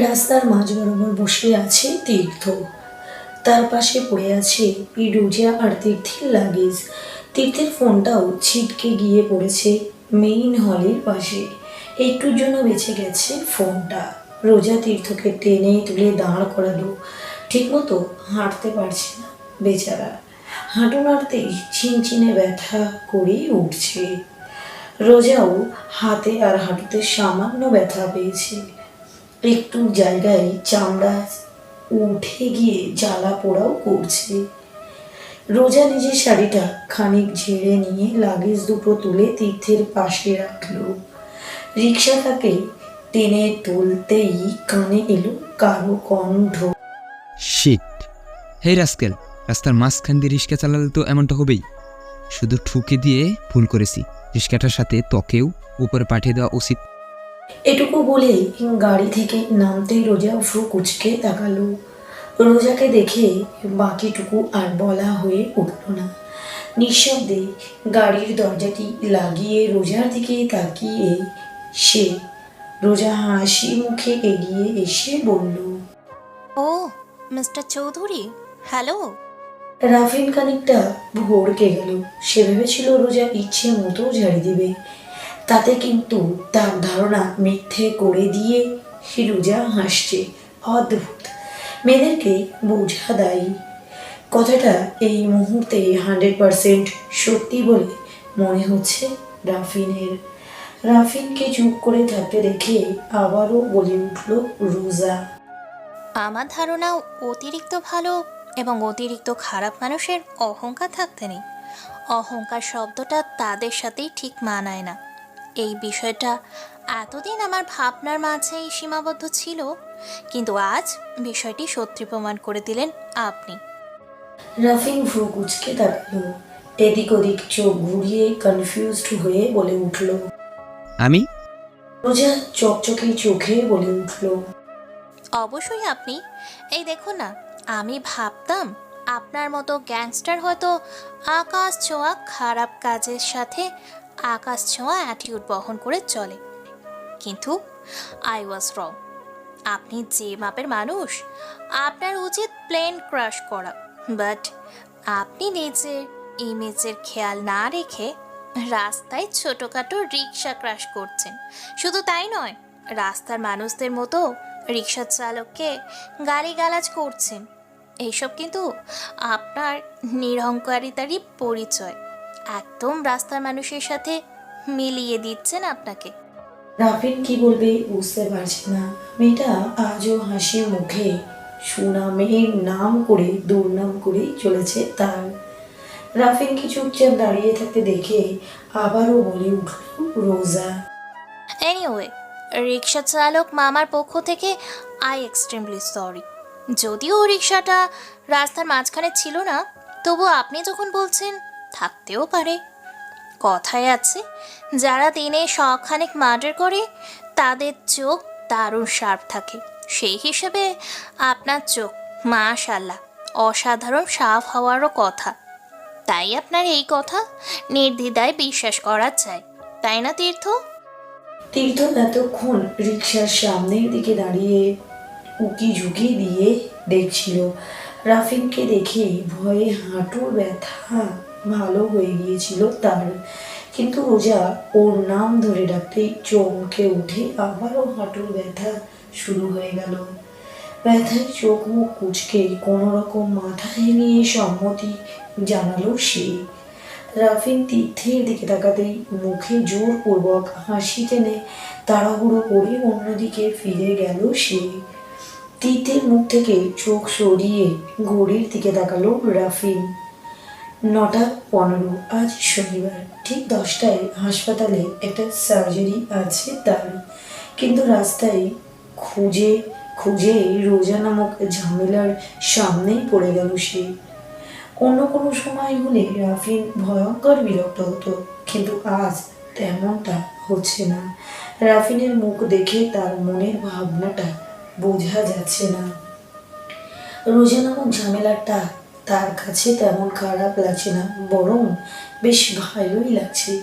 রাস্তার মাঝ বরাবর বসে আছে তীর্থ। তার পাশে পড়ে আছে রোজা আর তীর্থের লাগেজ। তীর্থের ফোনটাও ছিটকে গিয়ে পড়েছে মেইন হলের পাশে। একটুর জন্য বেঁচে গেছে ফোনটা। রোজা তীর্থকে টেনে তুলে দাঁড় করালো। ঠিকমতো হাঁটতে পারছে না বেচারা। হাঁটু নাড়তেই চিনচিনে ব্যথা করেই উঠছে। রোজাও হাতে আর হাঁটুতে সামান্য ব্যথা পেয়েছে। একটু জায়গায় চামড়া উঠে গিয়ে জ্বালা পোড়াও করছে। রোজা নিজের শাড়িটা খানিক ঝেড়ে নিয়ে লাগেজ দুটো তুলে তীর্থের পাশে রাখলো। রিক্সাটাকে টেনে তুলতেই কানে এলো কারো কণ্ঠ। শিট! হে রাস্কেল, রাস্তার মাঝখান দিয়ে রিক্সা চালালে তো এমনটা হবেই। শুধু ঠুকে দিয়ে ভুল করেছি। রিক্সাটার সাথে তোকেও উপরে পাঠিয়ে দেওয়া উচিত। এটুকু বলে গাড়ি থেকে নামতেই রোজা ভ্রু কুঁচকে তাকালো। রোজাকে দেখে বাকিটুকু আর বলা হয়ে উঠল না। নিঃশব্দে গাড়ির দরজাটি লাগিয়ে রোজার দিকে তাকিয়ে সে রোজা হাসি মুখে এগিয়ে এসে বলল, ও মিস্টার চৌধুরী, হ্যালো। রাফিন খানিকটা ভড়কে গেল। সে ভেবেছিল রোজা ইচ্ছে মতো ঝাড়ি দিবে, তাতে কিন্তু তার ধারণা মিথ্যে করে দিয়ে রোজা হাসছে। অদ্ভুত, মেয়েদেরকে বোঝা দেয়। কথাটা এই মুহূর্তে 100% সত্যি বলে মনে হচ্ছে রাফিনের। রাফিনকে চুপ করে থাকতে দেখে আবারও বলে উঠল রোজা, আমার ধারণা অতিরিক্ত ভালো এবং অতিরিক্ত খারাপ মানুষের অহংকার থাকতে নেই। অহংকার শব্দটা তাদের সাথেই ঠিক মানায় না। এই বিষয়টা এতদিন আমার ভাবনার মাঝেই সীমাবদ্ধ ছিল, কিন্তু আজ বিষয়টি সত্যি প্রমাণ করে দিলেন আপনি। রাফিন ভ্রু কুঁচকে তাকালো। এদিক ওদিক চোখ ঘুরিয়ে কনফিউজড হয়ে বলে উঠল। আমি? রোজা চকচকে চোখে বলে উঠল, অবশ্যই আপনি। এই দেখুন না, আমি ভাবতাম আপনার মতো গ্যাংস্টার হয়তো আকাশ ছোঁয়া খারাপ কাজের সাথে আকাশ ছোঁয়া অ্যাটিটিউড বহন করে চলে, কিন্তু আই ওয়াজ রং। আপনি যে মাপের মানুষ, আপনার উচিত প্লেন ক্রাশ করা, বাট আপনি নিজের ইমেজের খেয়াল না রেখে রাস্তায় ছোটোখাটো রিক্সা ক্রাশ করছেন। শুধু তাই নয়, রাস্তার মানুষদের মতো রিক্সা চালককে গালিগালাজ করছেন। এইসব কিন্তু আপনার নিরহংকারিতারই পরিচয়। একদম রাস্তার মানুষের সাথে মিলিয়ে দিচ্ছেন আপনাকে। রাফিন কি বলবে বুঝতে পারছে না। মেয়েটা আজও হাসি মুখে সুনামের নাম করে দুর্নাম করেই চলেছে তার। রাফিনকে চুপচাপ দাঁড়িয়ে থাকতে দেখে আবারও বলে উঠল রোজা, এনিওয়ে, রিক্সা চালক মামার পক্ষ থেকে আই এক্সট্রিমলি সরি। যদিও রিক্সাটা রাস্তার মাঝখানে ছিল না, তবু আপনি যখন বলছেন থাকতেও পারে। কথায় আছে, যারা দিনে শখানেক মার্ডার করে তাদের চোখ দারুণ শার্প থাকে। সেই হিসেবে আপনার চোখ মাশাআল্লাহ অসাধারণ সাফ হওয়ারও কথা। তাই আপনার এই কথা নির্দ্বিধায় বিশ্বাস করা চাই, তাই না তীর্থ? তীর্থ এতক্ষণ রিক্সার সামনের দিকে দাঁড়িয়ে উকি ঝুঁকি দিয়ে দেখছিল। রাফিনকে দেখে ভয়ে হাঁটুর ব্যথা ভালো হয়ে গিয়েছিল তার। কিন্তু রোজা ওর নাম ধরে ডাকতেই চমকে উঠে আবারও হাঁটুর ব্যথা শুরু হয়ে গেল। ব্যথায় চোখ মুখ কুঁচকে কোনো রকম মাথা হেলিয়ে সম্মতি জানালো সে। রাফিন তীর্থের দিকে তাকাতেই মুখে জোরপূর্বক হাসি টেনে তাড়াহুড়ো করে অন্যদিকে ফিরে গেল সে। তীর্থের মুখ থেকে চোখ সরিয়ে ঘড়ির দিকে তাকালো রাফিন। 9:15, আজ শনিবার। ঠিক 10টায় হাসপাতালে একটা সার্জারি আছে তার। কিন্তু রাস্তায় খুঁজে খুঁজে রোজা নামক ঝামেলার সামনেই পড়ে গেল সে। অন্য কোনো সময় হলে রাফিন ভয়ঙ্কর বিরক্ত হতো, কিন্তু আজ তেমনটা হচ্ছে না। রাফিনের মুখ দেখে তার মনের ভাবনাটা বোঝা যাচ্ছে না। রোজা নামক ঝামেলাটা তার কাছে তেমন খারাপ লাগছে না, বরং বেশ ভালোই লাগছে।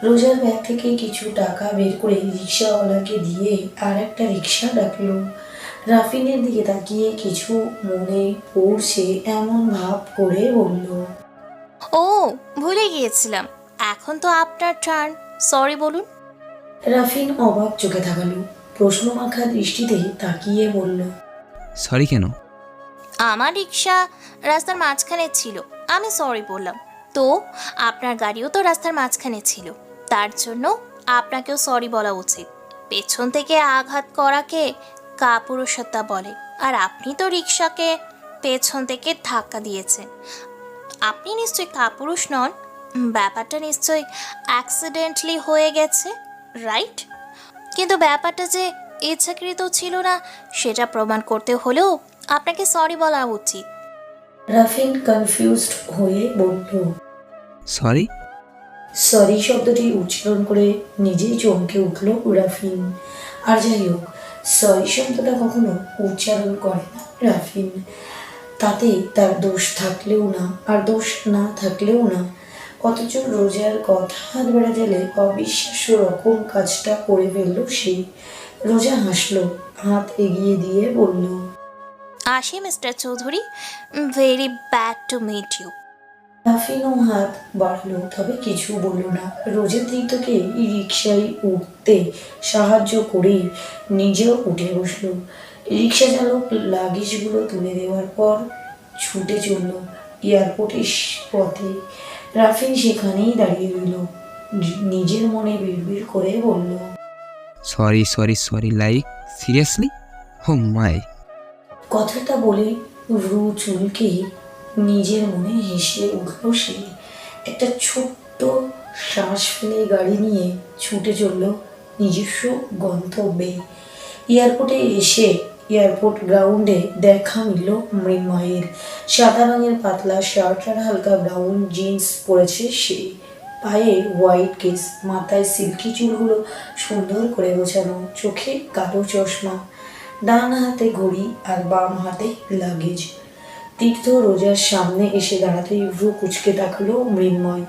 রোজার ব্যাগ থেকে কিছু টাকা বের করে রিক্সাওয়ালাকে দিয়ে আর একটা রিক্সা ডাকলো। রাফিনের দিকে তাকিয়ে কিছু মনে পড়ছে এমন ভাব করে বলল, ও ভুলে গিয়েছিলাম, এখন তো আপনার টার্ন, সরি বলুন। রাফিন অবাক চোখে তাকালো, প্রশ্নমাখা দৃষ্টিতে তাকিয়ে বলল, সরি কেন? আমার রিক্সা রাস্তার মাঝখানে ছিল, আমি সরি বললাম। তো আপনার গাড়িও তো রাস্তার মাঝখানে ছিল, তার জন্য আপনাকেও সরি বলা উচিত। পেছন থেকে আঘাত করাকে কাপুরুষতা বলে, আর আপনি তো রিক্সাকে পেছন থেকে ধাক্কা দিয়েছেন। আপনি নিশ্চয়ই কাপুরুষ নন, ব্যাপারটা নিশ্চয়ই অ্যাক্সিডেন্টলি হয়ে গেছে, রাইট? কিন্তু ব্যাপারটা যে ইচ্ছাকৃত ছিল না সেটা প্রমাণ করতে হলেও আপনাকে সরি বলা উচিত। রাফিন কনফিউজড হয়ে বলল, সরি? সরি শব্দটি উচ্চারণ করে নিজেই চমকে উঠল রাফিন। আর যাই হোক, সরি শব্দটা কখনো উচ্চারণ করে না রাফিন, তাতে তার দোষ থাকলেও না আর দোষ না থাকলেও না। অথচ রোজার কথা হাত বেড়া দিলে অবিশ্বাস্য রকম কাজটা করে ফেলল সে। রোজা হাসলো, হাত এগিয়ে দিয়ে বলল, আসি mister Chowdhury, very bad to meet you. রাফিনও হাত বাড়লো, তবে কিছু বলল না। রোজা তীর্থকে রিক্সায় উঠতে সাহায্য করে নিজেও উঠে বসলো। রিক্সা চালক লাগেজগুলো তুলে দেওয়ার পর ছুটে চলল এয়ারপোর্টের পথে। রাফিন সেখানেই দাঁড়িয়ে রইল, নিজের মনে বিড়বিড় করে বলল, sorry sorry sorry, like seriously? Oh my. কথাটা বলে ভ্রু চুলকে নিজের মনে হেসে উঠল সে। একটা ছোট্ট শ্বাস ফেলে গাড়ি নিয়ে ছুটে চলল নিজস্ব গন্তব্যে। এয়ারপোর্টে এসে এয়ারপোর্ট গ্রাউন্ডে দেখা মিলল মৃন্ময়ের। সাদা রঙের পাতলা শার্ট আর হালকা ব্রাউন জিন্স পরেছে সে। পায়ে হোয়াইট কেস, মাথায় সিল্কি চুলগুলো সুন্দর করে গোছানো, চোখে কালো চশমা, ডান হাতে ঘড়ি আর বাম হাতে লাগেজ। তীর্থ রোজার সামনে এসে দাঁড়াতেই ভ্রু কুচকে তাকালো মৃন্ময়।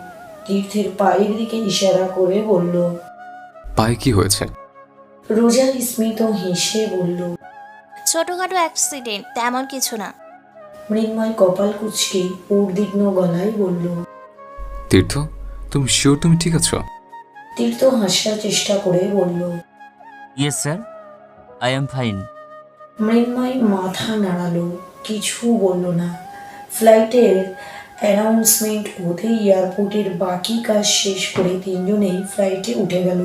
তীর্থের পায়ের দিকে ইশারা করে বলল, পায়ে কি হয়েছে? রোজা স্মিত হেসে বলল, ছোটখাটো অ্যাক্সিডেন্ট, তেমন কিছু না। মৃন্ময় কপাল কুচকে উদ্বিগ্ন গলায় বলল, তীর্থ, তুমি শিওর তুমি ঠিক আছো? তীর্থ হাসার চেষ্টা করে বলল, yes sir, I am fine. Mrinmoy মাথা নাড়ালো, কিছু বলল না। ফ্লাইটের অ্যানাউন্সমেন্ট হতেই এয়ারপোর্টের বাকি কাজ শেষ করে তিনজনেই ফ্লাইটে উঠে গেল।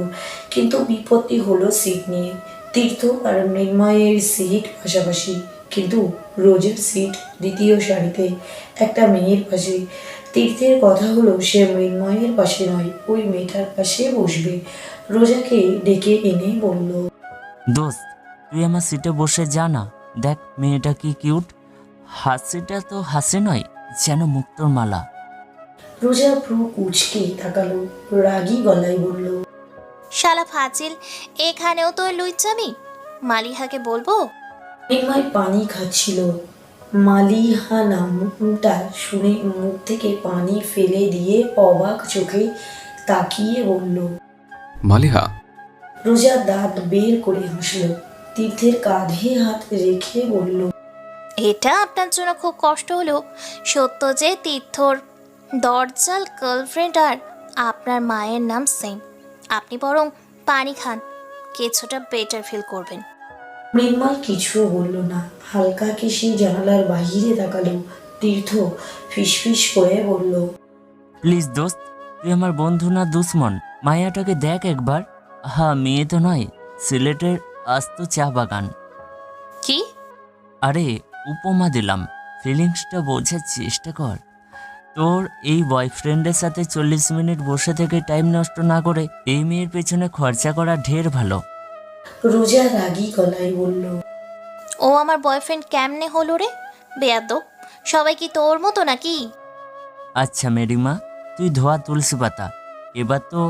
কিন্তু বিপত্তি হলো সিট নিয়ে। তীর্থ আর মৃন্ময়ের সিট পাশাপাশি, কিন্তু রোজের সিট দ্বিতীয় সারিতে, একটা মেয়ের পাশে। তীর্থের কথা হলো সে মৃন্ময়ের পাশে নয়, ওই মেয়েটার পাশে বসবে। রোজাকে ডেকে এনে বলল, দোস্ত, তুই আমার সিটে বসে যা না, দেখ মেয়েটা কি কিউট। হাসিটা তো হাসি নয়, যেন মুক্তোর মালা। রোজা ভ্রু কুচকে তাকালো, রাগী গলায় বলল, শালা ফাজিল, এখানেও তো লুইচামি। মালিহাকে বলবো? মৃন্ময় পানি খাচ্ছিল। মালিহা নামটা শুনে মুখ থেকে পানি ফেলে দিয়ে অবাক চোখে তাকিয়ে বলল। মালিহা? রোজা দাঁত বের করে হাসল, তীর্থের কাঁধে হাত রেখে বলল, এটা আপনার জন্য খুব কষ্ট হলো। সত্য যে তীর্থর দরজাল গার্লফ্রেন্ড আর আপনার মায়ের নাম সেম। আপনি বরং পানি খান, কিছুটা বেটার ফিল করবেন। মৃন্ময় কিছু বলল না, হালকা কেশি জানালার বাহিরে তাকালো। তীর্থ ফিসফিস করে বলল, প্লিজ দোস্ত, তুই আমার বন্ধু না দুশ্মন। মায়াটাকে দেখ একবার। হ্যাঁ, মেয়ে তো নয়, সিলেটের আস্ত চা বাগান। কি? আরে উপমা দিলাম, ফিলিংসটা বোঝার চেষ্টা কর। তোর এই বয়ফ্রেন্ডের সাথে 40 মিনিট বসে থেকে টাইম নষ্ট না করে এই মেয়ের পেছনে খরচা করা ঢের ভালো। রোজা রাগী গলায় বলল, ও আমার বয়ফ্রেন্ড কেমনে হলো রে বেয়াদব? সবাই কি তোর মতো নাকি? আচ্ছা মেরিমা, তুই ধোয়া তুলসী পাতা, এবার তো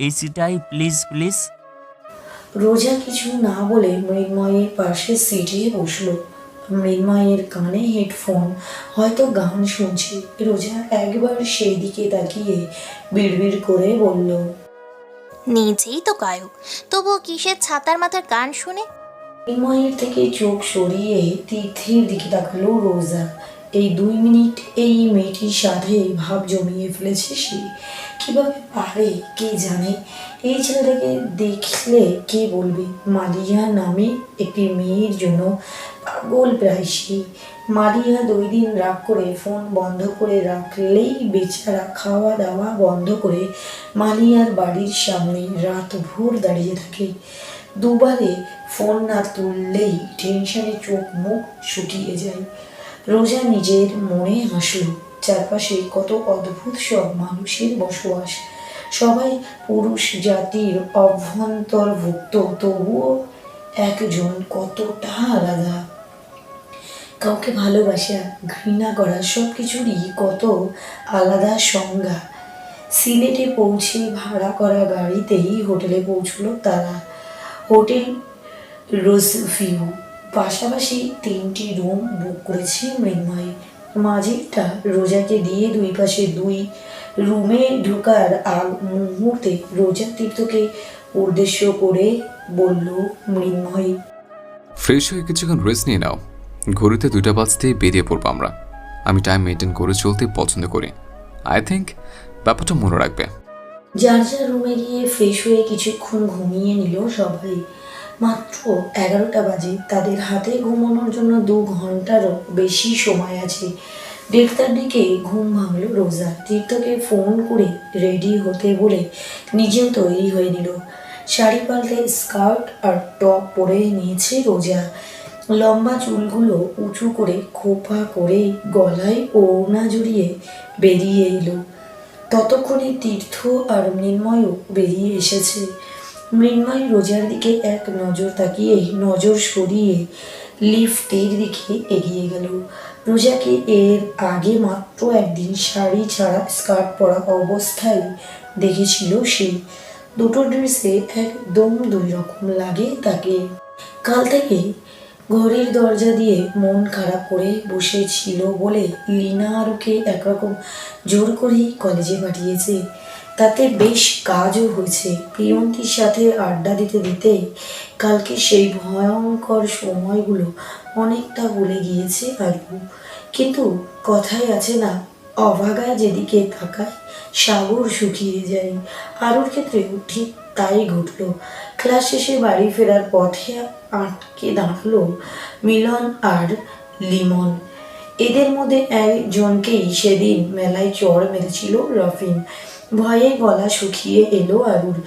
এই সিটাই প্লিজ প্লিজ। রোজা কিছু না বলে মৃন্ময়ের পাশে সিটে বসলো। মৃন্ময়ের কানে হেডফোন, হয়তো গান শুনছে। রোজা একবার সেই দিকে তাকিয়ে বিড়বিড় করে বলল, নিজেই তো গায়ক, তবুও কিসের ছাতার মাথার গান শুনে? মৃন্ময়ের থেকে চোখ সরিয়ে তীর্থের দিকে তাকালো রোজা। এই 2 মিনিট এই মেয়েটির সাথে ভাব জমিয়ে ফেলেছে সে। কিভাবে পারে কে জানে। এই ছেলেটাকে দেখলে কে বলবে মালিয়া নামে একটি মেয়ের জন্য পাগল প্রায় সে। মালিয়া 2 দিন রাগ করে ফোন বন্ধ করে রাখলেই বেচারা খাওয়া দাওয়া বন্ধ করে মালিয়ার বাড়ির সামনে রাত ভোর দাঁড়িয়ে থাকে। দুবারে ফোন না তুললেই টেনশনে চোখ মুখ শুকিয়ে যায়। রোজা নিজের মনে হাসল। চারপাশে কত অদ্ভুত সব মানুষের বসবাস, সবাই পুরুষ জাতির অভ্যন্তর্ভুক্ত, তবুও একজন কতটা আলাদা। কাউকে ভালোবাসা ঘৃণা করা সব কিছুরই কত আলাদা সংজ্ঞা। সিলেটে পৌঁছে ভাড়া করা গাড়িতেই হোটেলে পৌঁছলো তারা। হোটেল রোজভিউ, পাশাপাশি 3টি রুম বুক করেছে মৃন্ময়। মাঝিটা রোজাকে দিয়ে 2 পাশে 2 রুমে ঢোকার মুহূর্তে রোজা তীর্থকে উদ্দেশ্য করে বলল মৃন্ময়, ফ্রেশ হয়ে কিছুক্ষণ রেস্ট নিয়ে নাও। ঘড়িতে 2টা বাজতেই বেরিয়ে পড়বো আমরা। আমি টাইম মেনটেন করে চলতে পছন্দ করি। আই থিঙ্ক ব্যাপারটা মনে রাখবে। যার যার রুমে গিয়ে ফ্রেশ হয়ে কিছুক্ষণ ঘুমিয়ে নিল সবাই। মাত্র 11টা বাজে। তাদের হাতে ঘুমানোর জন্য 2 ঘন্টারও বেশি সময় আছে। 1:30টার দিকে ঘুম ভাঙল রোজা। তীর্থকে ফোন করে রেডি হতে বলে নিজেও তৈরি হয়ে নিল। শাড়ি পাল্টে স্কার্ট আর টপ পরে নিয়েছে রোজা। লম্বা চুলগুলো উঁচু করে খোপা করে গলায় ওড়না জড়িয়ে বেরিয়ে এলো। ততক্ষণে তীর্থ আর মৃন্ময়ও বেরিয়ে এসেছে। মৃন্ময় রোজার দিকে এক নজর তাকিয়ে নজর সরিয়ে লিফটের দিকে এগিয়ে গেল। রোজাকে এর আগে মাত্র একদিন শাড়ি ছাড়া স্কার্ট পরা অবস্থায় দেখেছিল সে। দুটো ড্রেসে একদম 2 রকম লাগে তাকে। কাল থেকে ঘরের দরজা দিয়ে মন খারাপ করে বসেছিল বলে লীনা আরুকে একরকম জোর করেই কলেজে পাঠিয়েছে। তাতে বেশ কাজও হয়েছে। প্রিয়ন্তীর সাথে আড্ডা দিতে দিতে কালকে সেই ভয়ঙ্কর সময়গুলো অনেকটা ভুলে গিয়েছে আরু। কিন্তু কথাই আছে না, অভাগা যেদিকে তাকায় সাগর শুকিয়ে যায়। আরুর ক্ষেত্রেও ঠিক তাই ঘটল। ক্লাস শেষে বাড়ি ফেরার পথে আটকে দাঁড়ালো মিলন আর লিমন। এদের মধ্যে একজনকেই সেদিন মেলায় চড় মেরেছিল রাফিন। ভয়ে গলা শুকিয়ে এলো আরুর।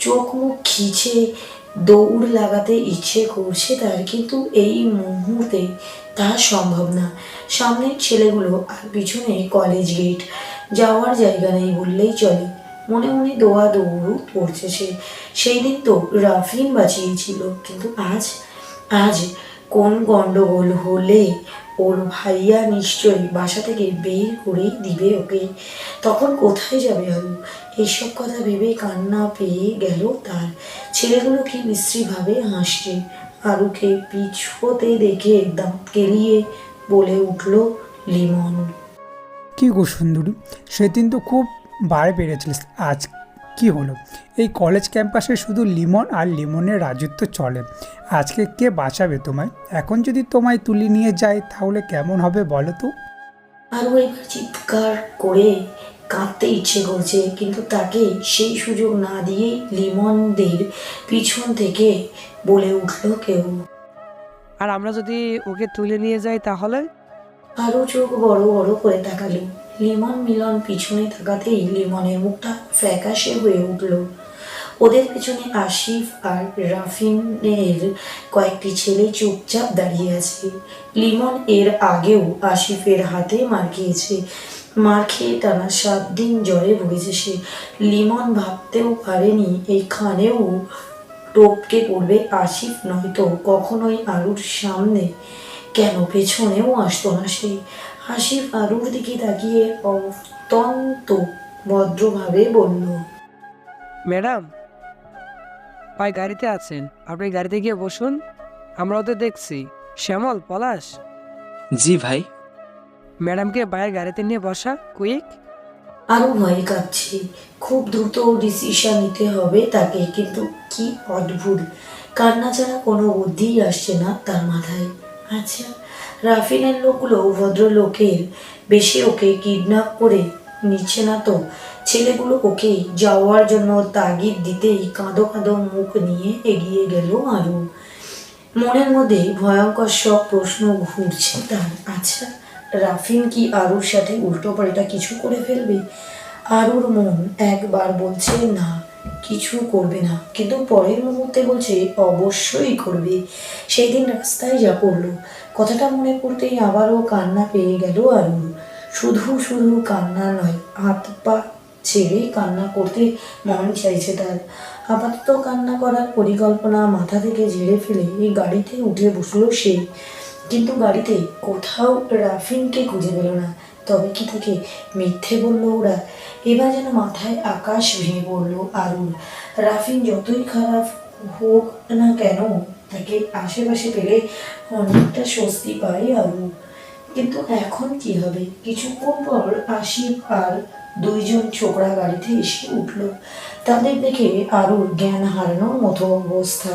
চোখ মুখ খিচে দৌড় লাগাতে ইচ্ছে করছে তার, কিন্তু এই মুহূর্তে তা সম্ভব না। সামনের ছেলেগুলো আর পিছনে কলেজ গেট, যাওয়ার জায়গা নেই বললেই চলে। মনে মনে দোয়া দৌড় পড়ছে সে। সেই দিন তো রাফিন বাঁচিয়েছিল, কিন্তু আজ কোন গন্ডগোল হলে ওর ভাইয়া নিশ্চয়ই বাসা থেকে বের করে দিবে ওকে। তখন কোথায় যাবে আরু? এইসব কথা ভেবে কান্না পেয়ে গেল তার। ছেলেগুলো কি বিশ্রীভাবে হাসছে। আরুকে পিছতে দেখে দাঁত কেলিয়ে বলে উঠল লিমন, কি গো সুন্দরী, সেদিন তো খুব বার বেড়েছিলিস, আজ কি হলো? এই কলেজ ক্যাম্পাসে শুধু লিমন আর লিমনের রাজত্ব চলে। আজকে কে বাঁচাবে তোমায়? এখন যদি তোমায় তুলে নিয়ে যায় তাহলে কেমন হবে বলো তো? আরু এবার চিৎকার করে কাঁদতে ইচ্ছে করছে, কিন্তু তাকে সেই সুযোগ না দিয়েই লিমনদের পিছন থেকে বলে উঠল কেউ। আর আমরা যদি ওকে তুলে নিয়ে যাই তাহলে? আরও চোখ বড় বড় করে তাকালো। লিমন মিলন পিছনে তাকাতেই লিমনের মুখটা ফ্যাকাশে হয়ে উঠল। ওদের পেছনে আসিফ আর রাফিনের কয়েকটি ছেলে চুপচাপ দাঁড়িয়ে আছে। লিমন এর আগেও আসিফের হাতে মার খেয়েছে। মার খেয়ে টানা 7 দিন জ্বরে ভুগেছে সে। লিমন ভাবতেও পারেনি এইখানেও টপকে পড়বে আসিফ, নয়তো কখনোই আরুর সামনে কেন পেছনেও আসতো না সে। আসিফ আরুর দিকে তাকিয়ে অত্যন্ত ভদ্রভাবে বলল, ম্যাডাম, ভাই গাড়িতে আছেন, আপনি গাড়িতে গিয়ে বসুন, আমরা ওদের দেখছি। শ্যামল, পলাশ, জি ভাই। ম্যাডামকে বাইরের গাড়িতে নিয়ে বসা, কুইক। আরও ভয়ে কাঁপছে, খুব দ্রুত ডিসিশন নিতে হবে তাকে, কিন্তু কি অদ্ভুত, কান্না ছাড়া কোনো বুদ্ধিই আসছে না তার মাথায়। আচ্ছা, রাফিনের লোকগুলো ভদ্রলোকের বেশি ওকে কিডন্যাপ করে নিচ্ছে না তো? ছেলেগুলো ওকে যাওয়ার জন্য তাগিদ দিতেই কাঁদো কাঁদো মুখ নিয়ে এগিয়ে গেল আরু। মনের মধ্যে ভয়ঙ্কর সব প্রশ্ন ঘুরছে তার। আচ্ছা, রাফিন কি আরুর সাথে উল্টো পাল্টা কিছু করে ফেলবে? আরুর মন একবার বলছে না, কিছু করবে না, কিন্তু পরের মুহূর্তে বলছে অবশ্যই করবে। সেই দিন রাস্তায় যা পড়লো, কথাটা মনে পড়তেই আবারও কান্না পেয়ে গেল আরুর। শুধু শুধু কান্না নয়, হাত পা ছেড়ে কান্না করতে মন চাইছে তার। আপাতত কান্না করার পরিকল্পনা মাথা থেকে ঝেড়ে ফেলে এই গাড়িতে উঠে বসলো সে। কিন্তু গাড়িতে কোথাও রাফিনকে খুঁজে পেল না। তবে কি তাকে মিথ্যে বললো ওরা? এবার যেন মাথায় আকাশ ভেঙে পড়লো আরুর। রাফিন যতই খারাপ হোক না কেন, তাকে আশেপাশে পেলে অনেকটা স্বস্তি পায় আরু। কিন্তু এখন কি হবে? কিছুক্ষণ পর আসিফ আর দুইজন ছোকরা গাড়িতে এসে উঠলো। তাদের দেখে আরুর জ্ঞান হারানোর মতো অবস্থা,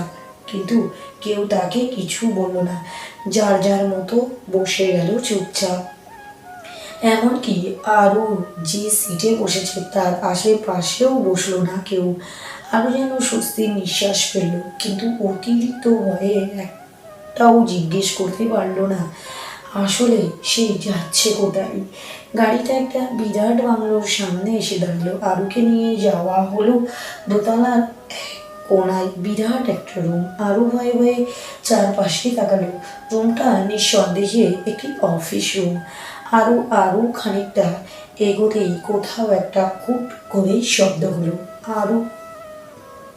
কিন্তু কেউ তাকে কিছু বলল না। যার যার মতো বসে গেল চুপচাপ। এমনকি আরু যে সিটে বসেছে তার আশেপাশেও বসলো না কেউ। আরু যেন স্বস্তির নিঃশ্বাস ফেলল, কিন্তু অতিরিক্ত ভয়ে একটাও জিজ্ঞেস করতে পারলো না আসলে সে যাচ্ছে কোথায়। গাড়িটা একটা বিরাট বাংলোর সামনে এসে দাঁড়ালো। আরুকে নিয়ে যাওয়া হলো দোতলার কোনায় বিরাট একটা রুম। আরু ভয়ে ভয়ে চারপাশে তাকালো। রুমটা নিঃসন্দেহে একটি অফিস রুম। আরু খানিকটা এগোতেই কোথাও একটা খুব করে শব্দ হলো। আরু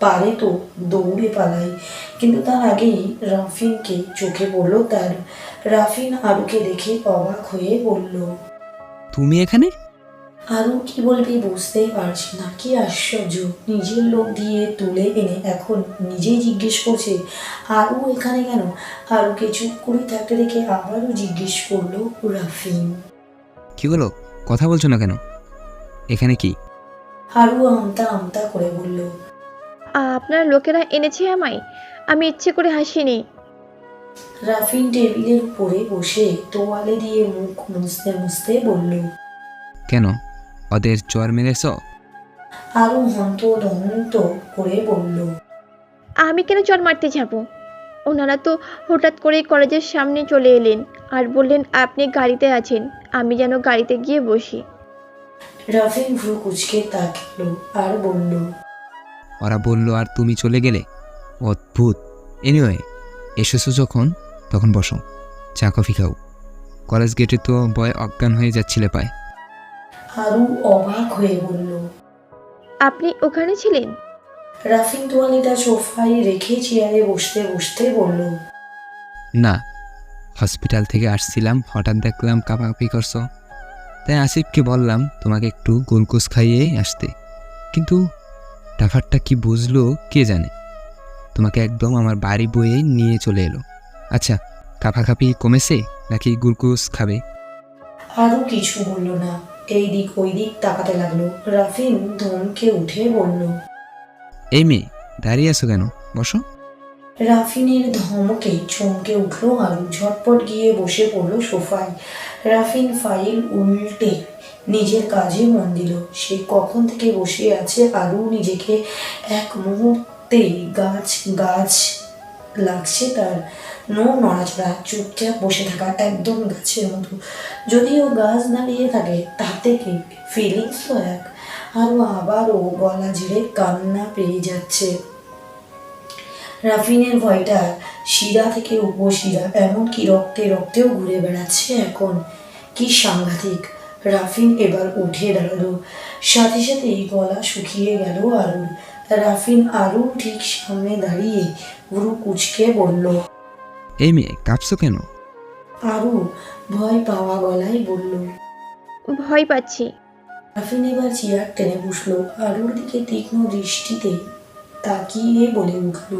পারে তো দৌড়ে পালায়, কিন্তু তার আগেই রাফিনকে চোখে পড়লো তার। রাফিন আরুকে দেখে অবাক হয়ে বলল, তুমি এখানে? আরু কি বলবে বুঝতেই পারছে না। কি আশ্চর্য, নিজের লোক দিয়ে তুলে এনে এখন নিজেই জিজ্ঞেস করছে আরু এখানে কেন? আরুকে চুপ করে থাকতে দেখে আবারও জিজ্ঞেস করলো রাফিন। কি হলো, কথা বলছো না কেন? এখানে কি? আরু আমতা আমতা করে বলল, আপনার লোকেরা এনেছে আমায়, আমি ইচ্ছে করে হাসিনি। রাফিন টেবিলের উপরে বসে তোয়ালে দিয়ে মুখ মুছতে মুছতে বলল, কেন, ওদের জ্বর মেরেছ? আরু হন্তদন্ত করে বলল, আমি কেন চর মারতে যাব? ওনারা তো হঠাৎ করেই কলেজের সামনে চলে এলেন আর বললেন আপনি গাড়িতে আছেন, আমি যেন গাড়িতে গিয়ে বসি। রাফিন ভ্রু কুচকে তাকালো আর বলল, ওরা বললো আর তুমি চলে গেলে? অদ্ভুত। এনিওয়ে, এসেছো যখন তখন বসো, চা কফি খাও। কলেজ গেটে তো বয় অজ্ঞান হয়ে যাচ্ছিলে পায়। আরু অবাক হয়ে বলল, আপনি ওখানে ছিলেন? রাফিন তোয়ালিটা সোফায় রেখে চেয়ারে বসতে বসতে বলল, না, হসপিটাল থেকে আসছিলাম, হঠাৎ দেখলাম কাঁপাকাঁপি করছো, তাই আসিফকে বললাম তোমাকে একটু গ্লুকোজ খাইয়ে আসতে, কিন্তু ব্যাপারটা কি বুঝলো কে জানে, তোমাকে একদম আমার বাড়ি বয়ে নিয়ে চলে এলো। আচ্ছা, কাঁপাকাঁপি কমেছে নাকি গ্লুকোজ খাবে? আরু কিছু বলল না, এই দিক ওই দিক তাকাতে লাগলো। রাফিন ধমকে উঠে বলল, এই মেয়ে, দাঁড়িয়ে আছো কেন, বসো। রাফিনের ধমকে চমকে উঠলো আরু। ঝটপট গিয়ে বসে পড়লো সোফায়। রাফিন ফাইল উল্টে নিজের কাজে মন দিল। সে কখন থেকে বসে আছে, আরু নিজেকে এক মুহূর্তে গাছ গাছ লাগছে তার। নো নড়াচড়া, চুপচাপ বসে থাকা, একদম গাছের মতো। যদিও গাছ দাঁড়িয়ে থাকে তাতে কি, ফিলিংস তো এক। আরও আবারও গলা ঝেড়ে কান্না পেয়ে যাচ্ছে। রাফিনের ভয়টা শিরা থেকে উপশিরা, এমনকি রক্তে রক্তেও ঘুরে বেড়াচ্ছে এখন। কি সাংঘাতিক। রাফিন এবার উঠে দাঁড়ালো, সাথে সাথেই গলা শুকিয়ে গেল আরুর। রাফিন আরুর ঠিক সামনে দাঁড়িয়ে ভ্রু কুচকে বলল, এই মেয়ে, কাঁপছো কেন? আরু ভয় পাওয়া গলায় বলল। ভয় পাচ্ছি। রাফিন এবার চেয়ার টেনে বসলো, আরুর দিকে তীক্ষ্ণ দৃষ্টিতে তাকিয়ে বলে উঠল,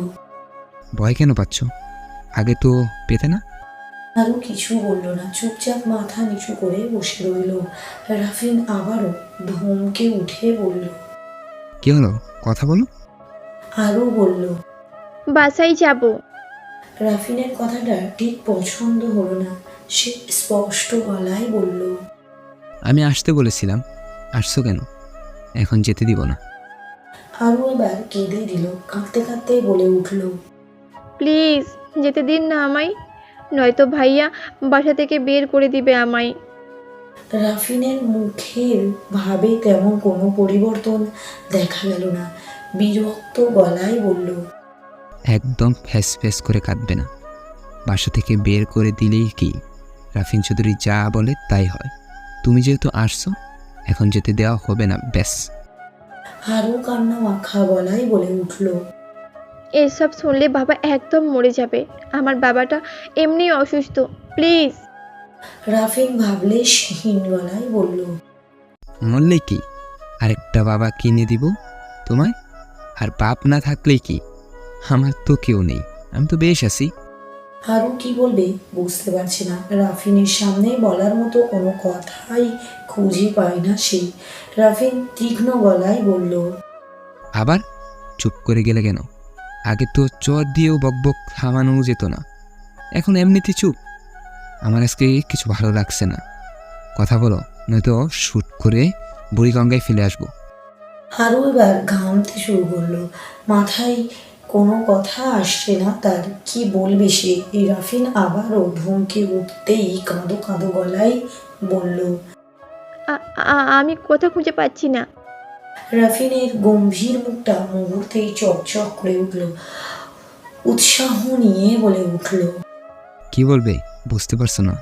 ভয় কেন পাচ্ছ? আগে তো পেতে না? আরও কিছু বলল না, চুপচাপ মাথা নিচু করে বসে রইল। রাফিন আবারও ধমকে উঠে বলল। কি হলো, কথা বলো। আরও বলল। বাসায় যাব। রাফিনের কথাটা ঠিক পছন্দ হলো না। সে স্পষ্ট গলায় বলল। আমি আসতে বলেছিলাম, আসছো কেন? এখন যেতে দিব না। আরও এবার কেঁদে দিল, কাঁদতে কাঁদতে বলে উঠল। প্লিজ যেতে দিন না আমায়, নয়তো ভাইয়া বাসা থেকে বের করে দিবে আমায়। রাফিনের মুখের ভাবে তেমন কোনো পরিবর্তন দেখা গেল না। বিরক্ত গলায় বলল। একদম ফ্যাস ফ্যাস করে কাঁদবে না। বাসা থেকে বের করে দিলেই কি, রাফিন চৌধুরী যা বলে তাই হয়। তুমি যেহেতু আসছো, এখন যেতে দেওয়া হবে না, ব্যাস। আরও কান্না মাখা গলায় বলে উঠল। এসব শুনলে বাবা একদম মরে যাবে। আমার বাবাটা এমনি অসুস্থ, প্লিজ। রাফিন ভাবলে হীন গলায় বলল। মরলে কি, আরেকটা বাবা কিনে দিব তোমায়। আর বাপ না থাকলেই কি, আমার তো কেউ নেই, আমি তো বেশ আছি। আরও কি বলবে বুঝতে পারছে না। রাফিনের সামনে বলার মতো কোনো কথাই খুঁজে পায় না সে। রাফিন তীক্ষ্ণ গলায় বলল। আবার চুপ করে গেলে কেন? আগে তো চর দিয়েও বকবক থামানো যেত না, এখন এমনিতে চুপ। আমার আজকে কিছু ভালো লাগছে না, কথা বলো, নয়তো শ্যুট করে বুড়িগঙ্গায় ফেলে আসবো। আরও এবার ঘামতে শুরু করলো, মাথায় কোনো কথা আসছে না তার। কি বলবে সে? এই রাফিন আবারও ধমকে উঠতেই কাঁদো কাঁদো গলায় বলল। আমি কথা খুঁজে পাচ্ছি না। রাফিনের গম্ভীর মুখটা মুহূর্তেই চকচক করে উঠল, উৎসাহ নিয়ে বলে উঠল। কি বলবে বুঝতে পারছো না,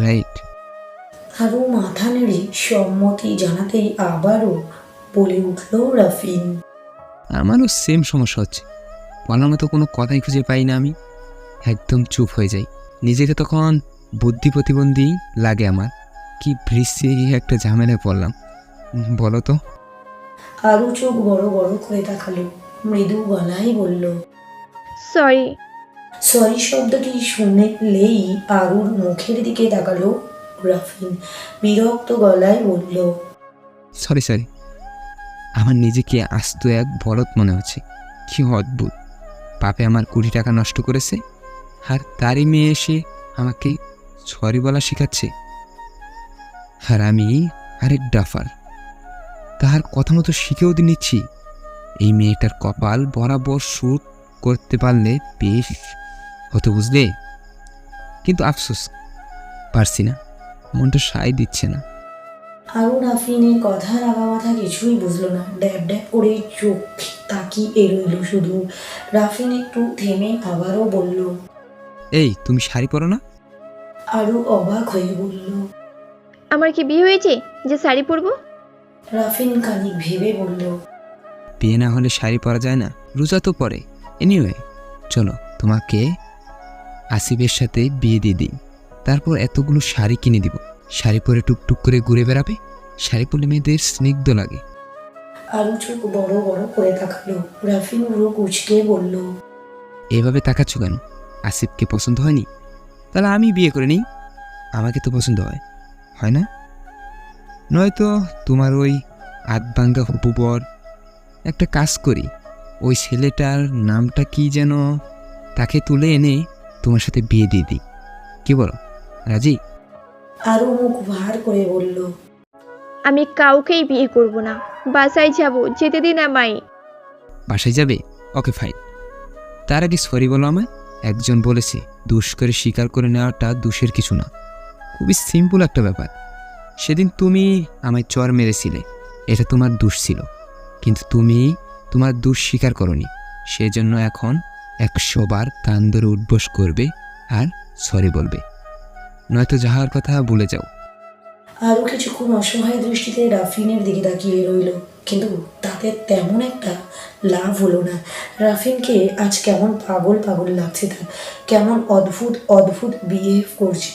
রাইট? আরও মাথা নেড়ে সম্মতি জানাতেই আবারও বলে উঠল রাফিন। আমারও সেম সমস্যা হচ্ছে, বলার মতো কোনো কথাই খুঁজে পাই না। আমি একদম চুপ হয়ে যাই, নিজেকে তখন বুদ্ধি প্রতিবন্ধী লাগে আমার। কি বৃষ্টি একটা ঝামেলায় পড়লাম, বলো তো। আরও চোখ বড় বড় করে তাকালো, মৃদু গলায় বলল। সরি। সরি শব্দটি শুনলেই আরুর মুখের দিকে তাকালো রাফিন, বিরক্ত গলায় বলল। সরি সরি, আমার নিজেকে আস্ত এক বলদ মনে হচ্ছে। কি অদ্ভুত, বাপে আমার 20 টাকা নষ্ট করেছে, আর তারই মেয়ে এসে আমাকে সরি বলা শেখাচ্ছে। আর আমি আরেক ডাফার, তাহার কথা মতো শিখেও নিচ্ছি। এই মেয়েটার কপাল বরাবর শ্যুট করতে পারলে বেশ হতো, বুঝলে? কিন্তু আফসোস পারছি না, মনটা সায় দিচ্ছে না। আরও রাফিনের কথা রাগা মাথা কিছুই বুঝলো না, ড্যাব ড্যাব করে চোখ তাকিয়ে রইল শুধু। রাফিন একটু থেমে আবারও বলল। এই তুমি শাড়ি পরো না? আরও অবাক হয়ে বলল। আমার কি বিয়ে হয়েছে যে শাড়ি পরবো? রাফিন খানিক ভেবে বলল। বিয়ে না হলে শাড়ি পরা যায় না, রোজা তো পরে। এনিওয়ে চলো, তোমাকে আসিফের সাথে বিয়ে দিয়ে দিই, তারপর এতগুলো শাড়ি কিনে দিব। শাড়ি পরে টুকটুক করে ঘুরে বেড়াবে, শাড়ি পরলে মেয়েদের স্নিগ্ধ লাগে। আরও চোখ বড় বড় করে তাকালো। রাফিন পুরো কুচকে বলল। এভাবে তাকাচ্ছ কেন? আসিফকে পছন্দ হয়নি? তাহলে আমি বিয়ে করে নিই, আমাকে তো পছন্দ হয় না? নয়তো তোমার ওই আধভাঙ্গা হবু বর। একটা কাজ করি, ওই ছেলেটার নামটা কি যেন, তাকে তুলে এনে তোমার সাথে বিয়ে দিয়ে দিই, কি বলো? রাজি? আরও মুখ ভার করে বলল। আমি কাউকেই বিয়ে করব না, বাসায় যাব, যেতে দিন আমায়। বাসায় যাবে? Okay fine. তার আগে সরি বলো আমায়। একজন বলেছে দোষ করে স্বীকার করে নেওয়াটা দোষের কিছু না, খুবই সিম্পল একটা ব্যাপার। সেদিন তুমি আমায় চর মেরেছিলে, এটা তোমার দোষ ছিল, কিন্তু তুমি তোমার দোষ স্বীকার করনি। সেজন্য এখন 100 বার কান ধরে উঠবোস করবে আর সরি বলবে, নয়তো যাওয়ার কথা ভুলে যাও। আরও কিছুক্ষণ অসহায় দৃষ্টিতে রাফিনের দিকে তাকিয়ে রইল, কিন্তু তাতে তেমন একটা লাভ হলো না। রাফিনকে আজ কেমন পাগল পাগল লাগছে তার, কেমন অদ্ভুত অদ্ভুত বিহেভ করছে।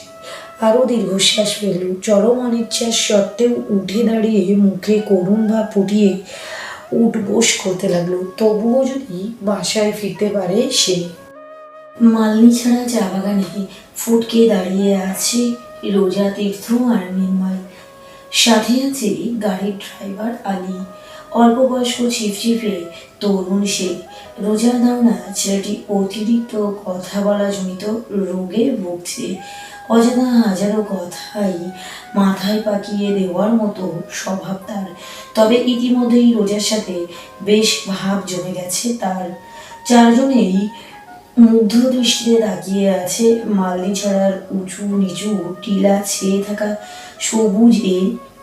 আরও দীর্ঘশ্বাস ফেলল, চরম অনিচ্ছার সত্ত্বেও উঠে দাঁড়িয়ে মুখে করুণ ভাব ফুটিয়ে উঠবোস করতে লাগলো। তবুও যদি বাসায় ফিরতে পারে সে। মালনী ছাড়া চা বাগানে ফুটকে দাঁড়িয়ে আছে রোজা, তীর্থ আর নির্মল। সাথে আছে গাড়ির ড্রাইভার আলী। অল্প বয়স্ক ছিপছিপে তরুণ সে। রোজার ধারণা ছেলেটি অতিরিক্ত কথা বলা জনিত রোগে ভুগছে। অজানা হাজারো কথাই মাথায় পাকিয়ে দেওয়ার মতো স্বভাব তার। তবে ইতিমধ্যেই রোজার সাথে বেশ ভাব জমে গেছে তার। চারজনেই মুগ্ধ দৃষ্টিতে তাকিয়ে আছে মালনী ছড়ার উঁচু নিচু টিলা ছেয়ে থাকা সবুজে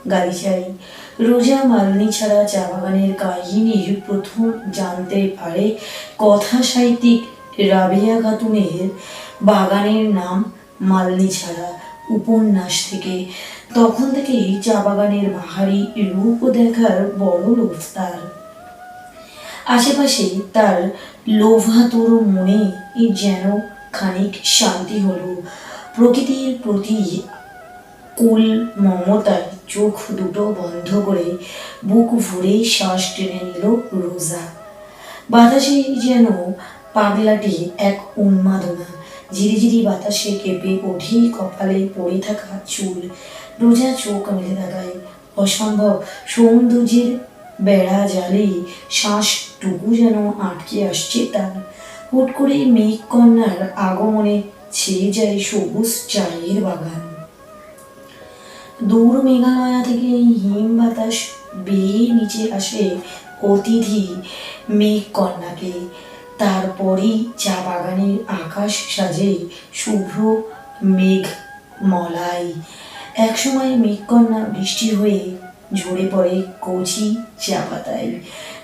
গালিচায়। রোজা মালনী ছাড়া চা বাগানের কাহিনীর প্রথম জানতে পারে কথা সাহিত্যিক রাবেয়া খাতুনের বাগানের নাম মালনী ছাড়া উপন্যাস থেকে। তখন থেকেই চা বাগানের বাহারি রূপ দেখার বড় লোভ তার। আশেপাশে তার লোভাতুর মনে যেন খানিক শান্তি হলো। প্রকৃতির প্রতি কুল মমতায় চোখ দুটো বন্ধ করে বুক ভরে শ্বাস টেনে নিল রোজা। বাতাসে যেন পাগলাটি এক উন্মাদনা। ঝিরিঝিরি বাতাসে কেঁপে ওঠে কপালে পড়ে থাকা চুল। রোজা চোখ মেলে তাকায়। অসম্ভব সৌন্দর্যের বেড়া জালে শ্বাসটুকু যেন আটকে আসছে তার। হুট করে মেঘ কন্যার আগমনে ছেয়ে যায় সবুজ চায়ের বাগান। দূর মেঘালয়া থেকে হিম বাতাস বেয়ে নিচে আসে অতিথি মেঘ কন্যাকে। তারপরই চা বাগানের আকাশ সাজে শুভ্র মেঘ মলাই। একসময় মেঘকন্যা বৃষ্টি হয়ে ঝরে পড়ে কচি চা পাতায়।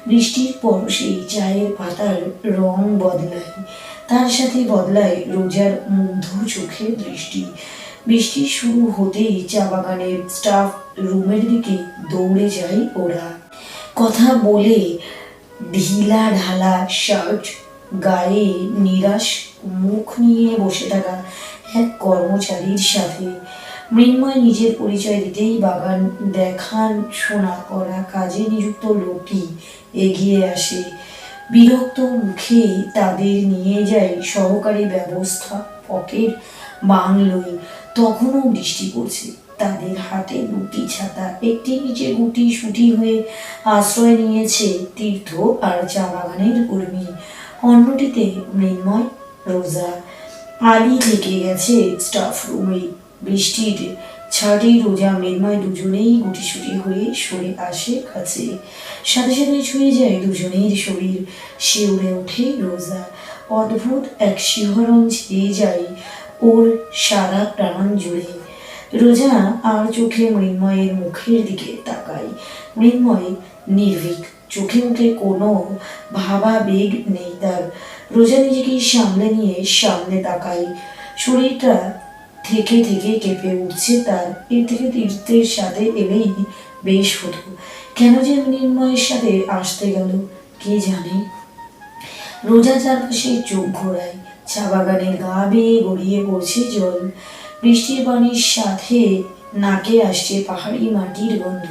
বৃষ্টির পরশে চায়ের পাতার রং বদলায়। তার সাথে বদলায় রোজার মুগ্ধ চোখের দৃষ্টি। বৃষ্টি শুরু হতেই চা বাগানের স্টাফ রুমের দিকে দৌড়ে যায় ওরা। কথা বলে ঢিলা ঢালা শার্ট গায়ে নিরাশ মুখ নিয়ে বসে থাকা এক কর্মচারীর সাথে। মৃন্ময় নিজের পরিচয় দিতেই বাগান দেখান শোনা করা কাজে নিযুক্ত লোকটি এগিয়ে আসে। বিরক্ত মুখে তাদের নিয়ে যায় সহকারী ব্যবস্থাপকের বাংলোয়। তখনও বৃষ্টি পড়ছে। তাদের হাতে দুটি ছাতা। একটি নিচে গুটি সুটি হয়ে আশ্রয় নিয়েছে তীর্থ আর চা বাগানের কর্মী। অন্যটিতে মৃন্ময়, রোজা। আলী থেকে গেছে স্টাফ রুমে। বৃষ্টির ছাড়ে রোজা মৃন্ময় দুজনেই গুটিসুটি হয়ে সরে আসে কাছে। সাথে সাথে ছুঁয়ে যায় দুজনের শরীর। শিউরে ওঠে রোজা। অদ্ভুত এক শিহরণ ছেয়ে যায় ওর সারা প্রাণ জুড়ে। রোজা আর চোখে মৃন্ময়ের মুখের দিকে তাকায়। মৃন্ময় নির্ভীক, চোখে মুখে কোনো ভাবাবেগ নেই তার। রোজা নিজেকে সামলে নিয়ে সামনে তাকায়। শরীরটা থেকে থেকে কেঁপে উঠছে তার। এর থেকে তীর্থের সাথে এলেই বেশ হতো। কেন যে মৃন্ময়ের সাথে আসতে গেল কে জানে। রোজা চারপাশে চোখ ঘোরায়। চা বাগানের গা বেয়ে গড়িয়ে পড়ছে জল। বৃষ্টির পানির সাথে নাকে আসছে পাহাড়ি মাটির গন্ধ।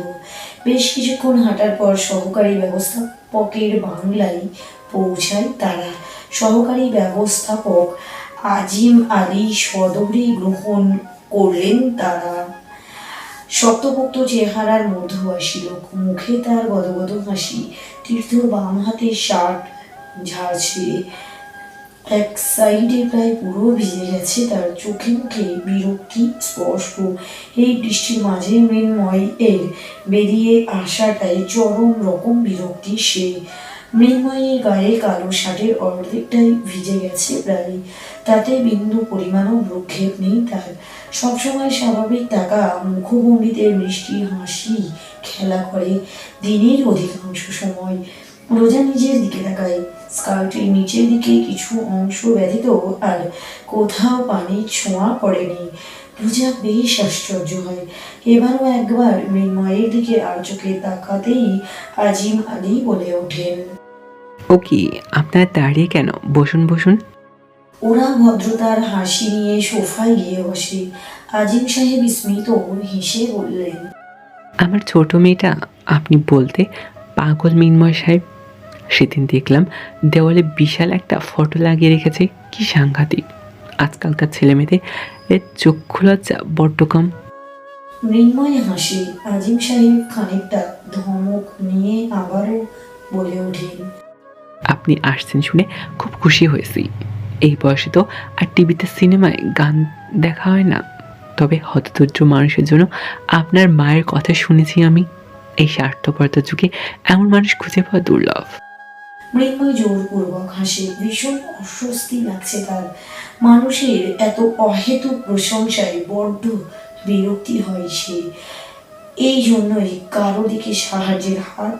বেশ কিছুক্ষণ হাঁটার পর সহকারী ব্যবস্থাপকের বাংলায় পৌঁছায় তারা। সহকারী ব্যবস্থাপক আজিম আলী সদরে গ্রহণ করলেন তারা। শক্তপোক্ত চেহারার মধ্যবয়সী লোক, মুখে তার গদগদ হাসি। তীর্থ বাম হাতে শার্ট ঝাড়ছে। এক সাইডে প্রায় পুরো ভিজে গেছে তার। চোখে মুখে বিরক্তি স্পষ্ট। এই বৃষ্টির মাঝে মৃন্ময় এর বেরিয়ে আসাটাই চরম রকম বিরক্তি সে। মৃন্ময়ের গায়ে কালো শার্টের অর্ধেকটাই ভিজে গেছে প্রায়। তাতে বিন্দু পরিমাণও ভ্রুক্ষেপ নেই তার। সবসময় স্বাভাবিক থাকা মুখভঙ্গিতে মিষ্টি হাসি খেলা করে দিনের অধিকাংশ সময়। রোজা নিজের দিকে তাকায়। স্কার্টের নিচের দিকে কিছু অংশ ব্যতীত আর কোথাও পানির ছোঁয়া পড়েনি। রোজা বেশ আশ্চর্য হয়। এবারও একবার মৃন্ময়ের দিকে আর চোখে তাকাতেই আজিম আলী বলে ওঠেন, ও কি, আপনার দাঁড়িয়ে কেন? বসুন বসুন। ওরা ভদ্রতার হাসি নিয়ে সোফায় গিয়ে বসে। আজিম সাহেব স্মিত হেসে বললেন, আমার ছোট মেয়েটা আপনি বলতে পাগল মৃন্ময় সাহেব। সেদিন দেখলাম দেওয়ালে বিশাল একটা ফটো লাগিয়ে রেখেছে, কি সাংঘাতিক। আজকালকার ছেলেমেয়েদের এর চক্ষু লজ্জা বড্ড কম। মৃন্ময় হাসে। আজিম সাহেব খানিকটা ধমক নিয়ে আবারও বলে ওঠেন, আপনি আসছেন শুনে খুব খুশি হয়েছি। এই বয়সে তো আর টিভিতে সিনেমায় গান দেখা হয় না, তবে হতদরিদ্র মানুষের জন্য আপনার মায়ের কথা শুনেছি আমি। এই স্বার্থপরতার যুগে এমন মানুষ খুঁজে পাওয়া দুর্লভ। মৃন্ময় জোরপূর্বক হাসে। ভীষণ অস্বস্তি লাগছে তার। মানুষের এত অহেতুক প্রশংসায় বড্ড বিরক্তি হয় সে। এই জন্যই কারো দিকে সাহায্যের হাত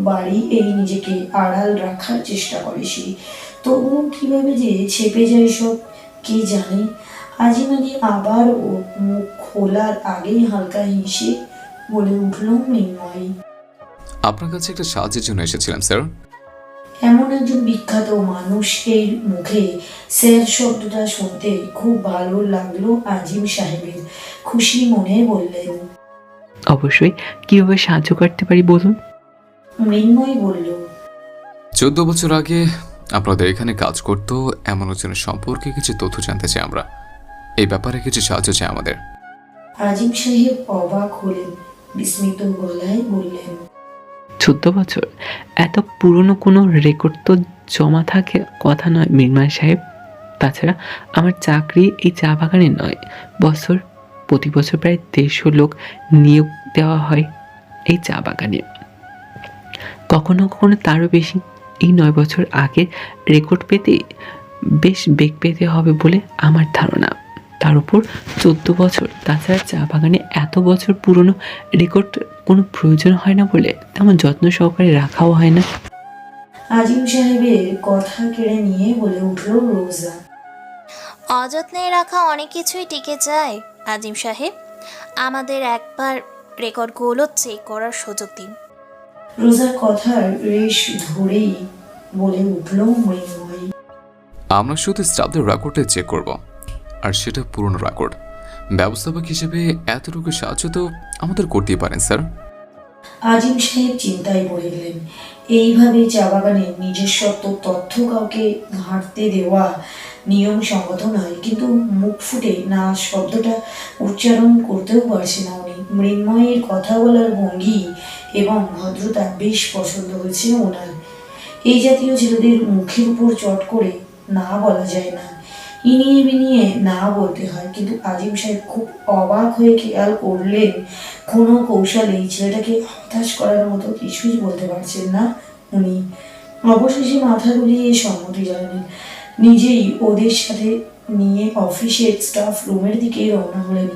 বাড়িয়ে নিজেকে আড়াল রাখার চেষ্টা করে সে। তবুও কিভাবে যে ছেপে যায় সব কে জানে। আজিমানি আবার ও মুখ খোলার আগেই হালকা হেসে বলে উঠল মৃন্ময়, আপনার কাছে একটা সাহায্যের জন্য এসেছিলাম স্যার। এমন একজন বিখ্যাত মানুষের মুখে স্যার শব্দটা শুনতে খুব ভালো লাগলো আজিম সাহেবের। খুশি মনে বললেন, অবশ্যই, কিভাবে সাহায্য করতে পারি বলুন। মৃন্ময় বলল, 14 বছর আগে আপনাদের এখানে কাজ করতো এমন একজনের সম্পর্কে কিছু তথ্য জানতে চাই আমরা। এই ব্যাপারে কিছু সাহায্য চাই আমাদের। আজিম সাহেব অবাক হলেন, বিস্মিত গলায় বললেন, 14 বছর? এত পুরনো কোনো রেকর্ড তো জমা থাকে কথা নয় মৃন্ময় সাহেব। তাছাড়া আমার চাকরি এই চা বাগানে নয়। প্রতি বছর প্রায় 150 লোক নিয়োগ দেওয়া হয় এই চা বাগানে, কখনো কখনো তারও বেশি। এই 9 বছর আগের রেকর্ড পেতে বেশ বেগ পেতে হবে বলে আমার ধারণা। তার উপর 14 বছর। তাছাড়া চা বাগানে এত বছর পুরনো রেকর্ড কোনো প্রয়োজন হয় না বলে তেমন যত্ন সহকারে রাখাও হয় না। আজিম সাহেবের কথা কেড়ে নিয়ে বলে উঠল রোজা, অযত্নে রাখা অনেক কিছুই টিকে যায় আজিম সাহেব। আমাদের একবার রেকর্ডগুলো চেক করার সুযোগ দিন। রোজার কথার রেশ ধরেই বলে উঠল মৃন্ময়, আমরা শুধু স্টাফদের রেকর্ডে চেক করব, আর সেটা পুরনো রেকর্ড। ব্যবস্থাপক হিসেবে এতটুকু সাহায্য তো আমাদের করতেই পারেন স্যার। আজিম সাহেব চিন্তায় পড়ে গেলেন। এইভাবে চা বাগানে নিজস্বত্ব তথ্য কাউকে ঘাঁটতে দেওয়া নিয়ম সঙ্গত নয়, কিন্তু মুখ ফুটে না শব্দটা উচ্চারণ করতেও পারছে না উনি। মৃন্ময়ের কথা বলার ভঙ্গি এবং ভদ্রতা বেশ পছন্দ হয়েছে ওনার। এই জাতীয় ছেলেদের মুখের উপর চট করে না বলা যায় না, ইনিয়ে বিনিয়ে না বলতে হয়। কিন্তু আজিম সাহেব খুব অবাক হয়ে খেয়াল করলেন কোনো কৌশলে এই ছেলেটাকে হতাশ করার মতো কিছুই বলতে পারছেন না উনি। অবশেষে মাথা দুলিয়ে সম্মতি জানালেন। নিজেই ওদের সাথে নিয়ে অফিসের স্টাফ রুমের দিকে রওনা হলেন।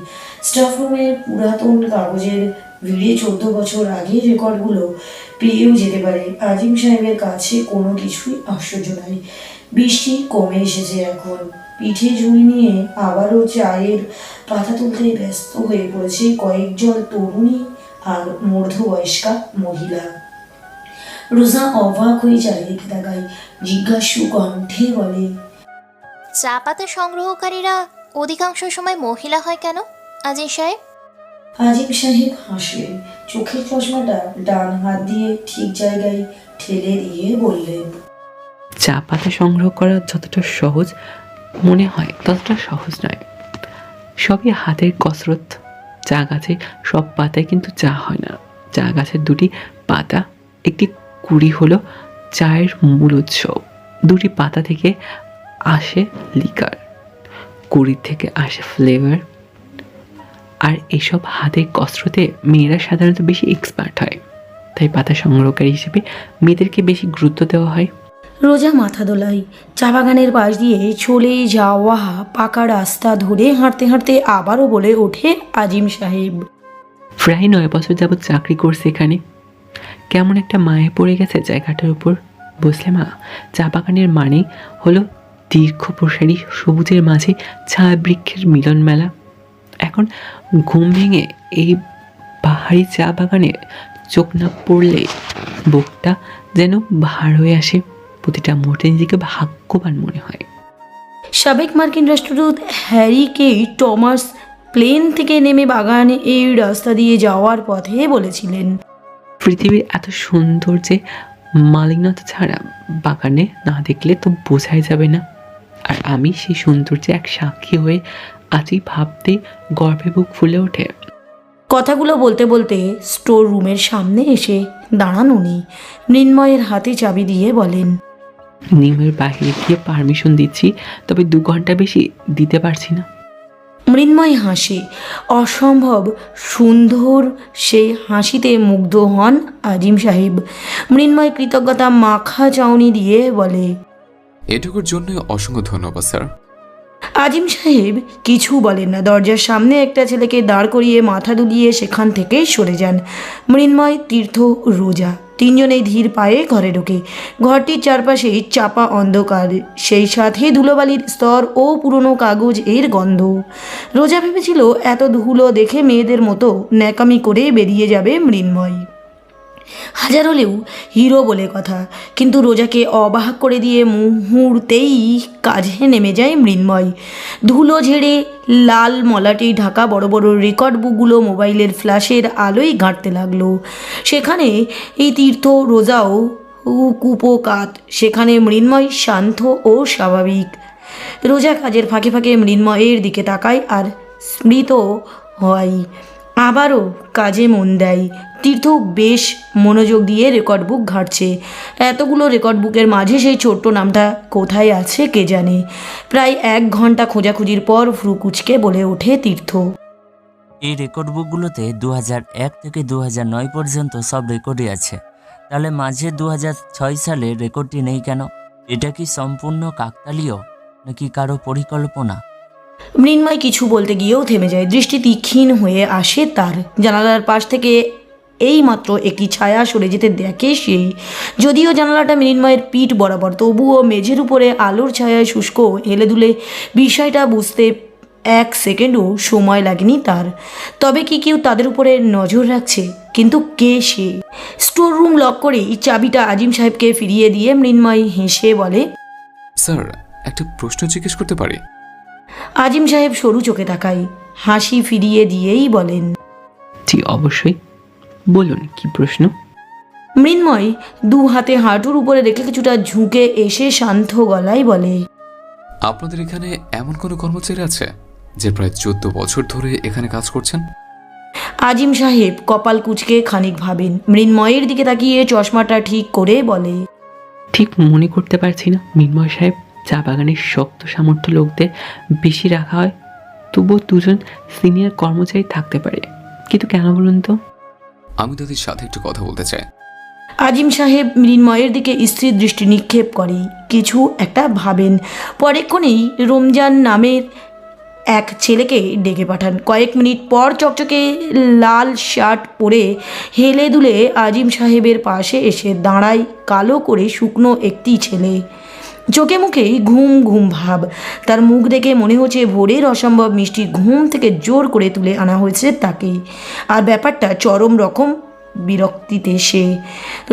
স্টাফ রুমের পুরাতন কাগজের ভিড়ে 14 বছর আগের রেকর্ডগুলো পেয়েও যেতে পারে। আজিম সাহেবের কাছে কোনো কিছুই আশ্চর্য নয়। বৃষ্টি কমে এসেছে এখন। পিঠে ঝুড়ি নিয়ে আবারও চায়ের পাতা তুলতে ব্যস্ত হয়ে পড়েছে কয়েকজন তরুণী আর মধ্যবয়স্কা মহিলা। রোজা অবাক হয়ে চারিদিকে তাকায়, জিজ্ঞাসু কণ্ঠে বলে, চা পাতা সংগ্রহকারীরা অধিকাংশ সময় মহিলা হয় কেন আজিম সাহেব? আজিম সাহেব হাসলেন। চোখের চশমাটা ডান হাত দিয়ে ঠিক জায়গায় ঠেলে দিয়ে বললেন, চা পাতা সংগ্রহ করা যতটা সহজ মনে হয় ততটা সহজ নয়। সবই হাতের কসরত। চা গাছে সব পাতায় কিন্তু চা হয় না। চা গাছের 2টি পাতা, একটি কুড়ি হলো চায়ের মূল উৎস। 2টি পাতা থেকে আসে লিকার, কুড়ি থেকে আসে ফ্লেভার। আর এসব হাতের কসরতে মেয়েরা সাধারণত বেশি এক্সপার্ট হয়, তাই পাতা সংগ্রহকারী হিসেবে মেয়েদেরকে বেশি গুরুত্ব দেওয়া হয়। রোজা মাথা দোলায়। চা বাগানের পাশ দিয়ে চলে যাওয়া পাকা রাস্তা ধরে হাঁটতে হাঁটতে আবারও বলে ওঠে আজিম সাহেব, প্রায় 9 বছর যাবৎ চাকরি করছে এখানে। কেমন একটা মায়ে পড়ে গেছে জায়গাটার উপর। বুঝলে মা, চা বাগানের মানে হলো দীর্ঘ প্রসারী সবুজের মাঝে ছায়া বৃক্ষের মিলন মেলা। এখন ঘুম ভেঙে এই পাহাড়ি চা বাগানে চোখ না পড়লে বুকটা যেন ভার হয়ে আসে। প্রতিটা মুহূর্তে নিজেকে ভাগ্যবান মনে হয়। সাবেক মার্কিন রাষ্ট্রদূত হ্যারি কে টমাস প্লেন থেকে নেমে বাগানে এই রাস্তা দিয়ে যাওয়ার পথে বলেছিলেন, পৃথিবীর এত সৌন্দর্যে মালিন্যতা ছাড়া বাগানে না দেখলে তো বোঝাই যাবে না। আর আমি সেই সৌন্দর্যে এক সাক্ষী হয়ে আজই ভাবতে গর্বে বুক ফুলে ওঠে। কথাগুলো বলতে বলতে স্টোর রুমের সামনে এসে দাঁড়ান উনি। মৃন্ময়ের হাতে চাবি দিয়ে বলেন, নিয়মের বাইরে গিয়ে পারমিশন দিচ্ছি, তবে 2 ঘন্টা বেশি দিতে পারছি না। মৃন্ময় হাসে, অসম্ভব সুন্দর সেই হাসিতে মুগ্ধ হন আজিম সাহেব। মৃন্ময় কৃতজ্ঞতা মাখা চাউনি দিয়ে বলে, এটুকুর জন্য অসংখ্য ধন্যবাদ স্যার। আজিম সাহেব কিছু বলেন না, দরজার সামনে একটা ছেলেকে দাঁড় করিয়ে মাথা দুলিয়ে সেখান থেকে সরে যান। মৃন্ময়, তীর্থ, রোজা তিনজনেই ধীর পায়ে ঘরে ঢোকে। ঘরটির চারপাশে চাপা অন্ধকার, সেই সাথে ধুলোবালির স্তর ও পুরনো কাগজ এর গন্ধ। রোজা ভেবেছিল এত ধুলো দেখে মেয়েদের মতো ন্যাকামি করে বেরিয়ে যাবে মৃন্ময়, হাজার হলেও হিরো বলে কথা। কিন্তু রোজাকে অবাক করে দিয়ে মুহূর্তেই কাজে নেমে যায় মৃন্ময়। ধুলো ঝেড়ে লাল মলাটে ঢাকা বড় বড় রেকর্ড বুকগুলো মোবাইলের ফ্ল্যাশের আলোয় ঘাঁটতে লাগলো। সেখানে এই তীর্থ, রোজাও কুপোকাত, সেখানে মৃন্ময় শান্ত ও স্বাভাবিক। রোজা কাজের ফাঁকে ফাঁকে মৃন্ময়ের দিকে তাকায় আর স্মৃত হয়, আবারও কাজে মন দেয়। তীর্থ বেশ মনোযোগ দিয়ে রেকর্ড বুক ঘাঁটছে। এতগুলো রেকর্ড বুকের মাঝে সেই ছোট্ট নামটা কোথায় আছে কে জানে। প্রায় 1 ঘন্টা খোঁজাখুঁজির পর ফ্রুকুচকে বলে ওঠে তীর্থ, এই রেকর্ড বুকগুলোতে 2001 থেকে 2009 পর্যন্ত সব রেকর্ডই আছে। তাহলে মাঝে 2006 সালে রেকর্ডটি নেই কেন? এটা কি সম্পূর্ণ কাকতালীয় নাকি কারো পরিকল্পনা? মৃন্ময় কিছু বলতে গিয়েও থেমে যায়। দৃষ্টি তীক্ষ্ণ হয়ে আসে তার। জানালার পাশ থেকে এই মাত্র একটি ছায়া সরে যেতে দেখে সেই। যদিও জানালাটা মৃন্ময়ের পিঠ বরাবর, তবুও মেঝের উপরে আলোর ছায়ায় শুষ্ক হেলে দুলে বিষয়টা বুঝতে 1 সেকেন্ডও সময় লাগেনি তার। তবে কি কেউ তাদের উপরে নজর রাখছে? কিন্তু কে সে? স্টোর রুম লক করেই চাবিটা আজিম সাহেবকে ফিরিয়ে দিয়ে মৃন্ময় হেসে বলে, স্যার, একটা প্রশ্ন জিজ্ঞেস করতে পারি? আজিম সাহেব সরু চোখে তাকায়, হাসি ফিরিয়ে দিয়েই বলেন, জি অবশ্যই, বলুন কি প্রশ্ন? মৃন্ময় 2 হাতে হাঁটুর উপরে রেখে কিছুটা ঝুঁকে এসে শান্ত গলায় বলে, আপনাদের এখানে এমন কোনো কর্মচারী আছে যে প্রায় 14 বছর ধরে এখানে কাজ করছেন? আজিম সাহেব কপাল কুঁচকে খানিক ভাবেন। মৃন্ময়ের দিকে তাকিয়ে চশমাটা ঠিক করে বলে, ঠিক মনে করতে পারছি না মৃন্ময় সাহেব। চা বাগানের শক্ত সামর্থ্য লোকদের বেশি রাখা হয়, তবুও 2 জন সিনিয়র কর্মচারী থাকতে পারে, কিন্তু কেন বলুন তো? আমি তাদের সাথে একটু কথা বলতে চাই। আজিম সাহেব মৃন্ময়ের দিকে স্থির দৃষ্টি নিক্ষেপ করে কিছু একটা ভাবেন। পরেক্ষণেই রমজান নামের এক ছেলেকে ডেকে পাঠান। কয়েক মিনিট পর চকচকে লাল শার্ট পরে হেলে দুলে আজিম সাহেবের পাশে এসে দাঁড়ায় কালো করে শুকনো একটি ছেলে। চোখে মুখেই ঘুম ঘুম ভাব। তার মুখ দেখে মনে হচ্ছে ভোরের অসম্ভব মিষ্টি ঘুম থেকে জোর করে তুলে আনা হয়েছে তাকে। আর ব্যাপারটা চরম রকম বিরক্তিতে সে।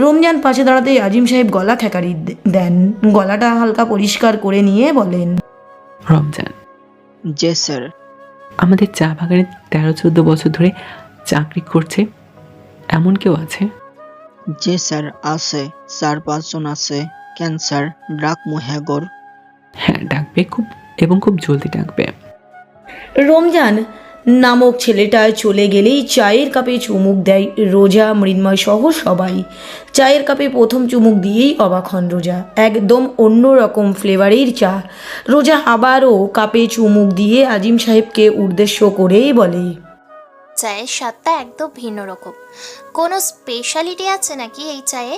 রমজান পাশে দাঁড়াতে আজিম সাহেব গলা খেকারি দেন। গলাটা হালকা পরিষ্কার করে নিয়ে বলেন, রমজান, জি স্যার। আমাদের চা বাগানে 13-14 বছর ধরে চাকরি করছে এমন কেউ আছে? জি স্যার, আছে। 4-5 জন আছে। ক্যান্সার ড্রাগ মহাগর। হ্যাঁ, ডাকবে খুব জলদি ডাকবে। রমজান নামক ছেলেটা চলে গেলেই চায়ের কাপে চুমুক দেয় রোজা, মৃন্ময় সহ সবাই। চায়ের কাপে প্রথম চুমুক দিয়েই অবাক হন রোজা। একদম অন্য রকম ফ্লেভারের চা। রোজা আবারও কাপে চুমুক দিয়ে আজিম সাহেবকে উদ্দেশ্য করেই বলে, চায়ের স্বাদটা একদম ভিন্ন রকম। কোনো স্পেশালিটি আছে নাকি এই চায়ে?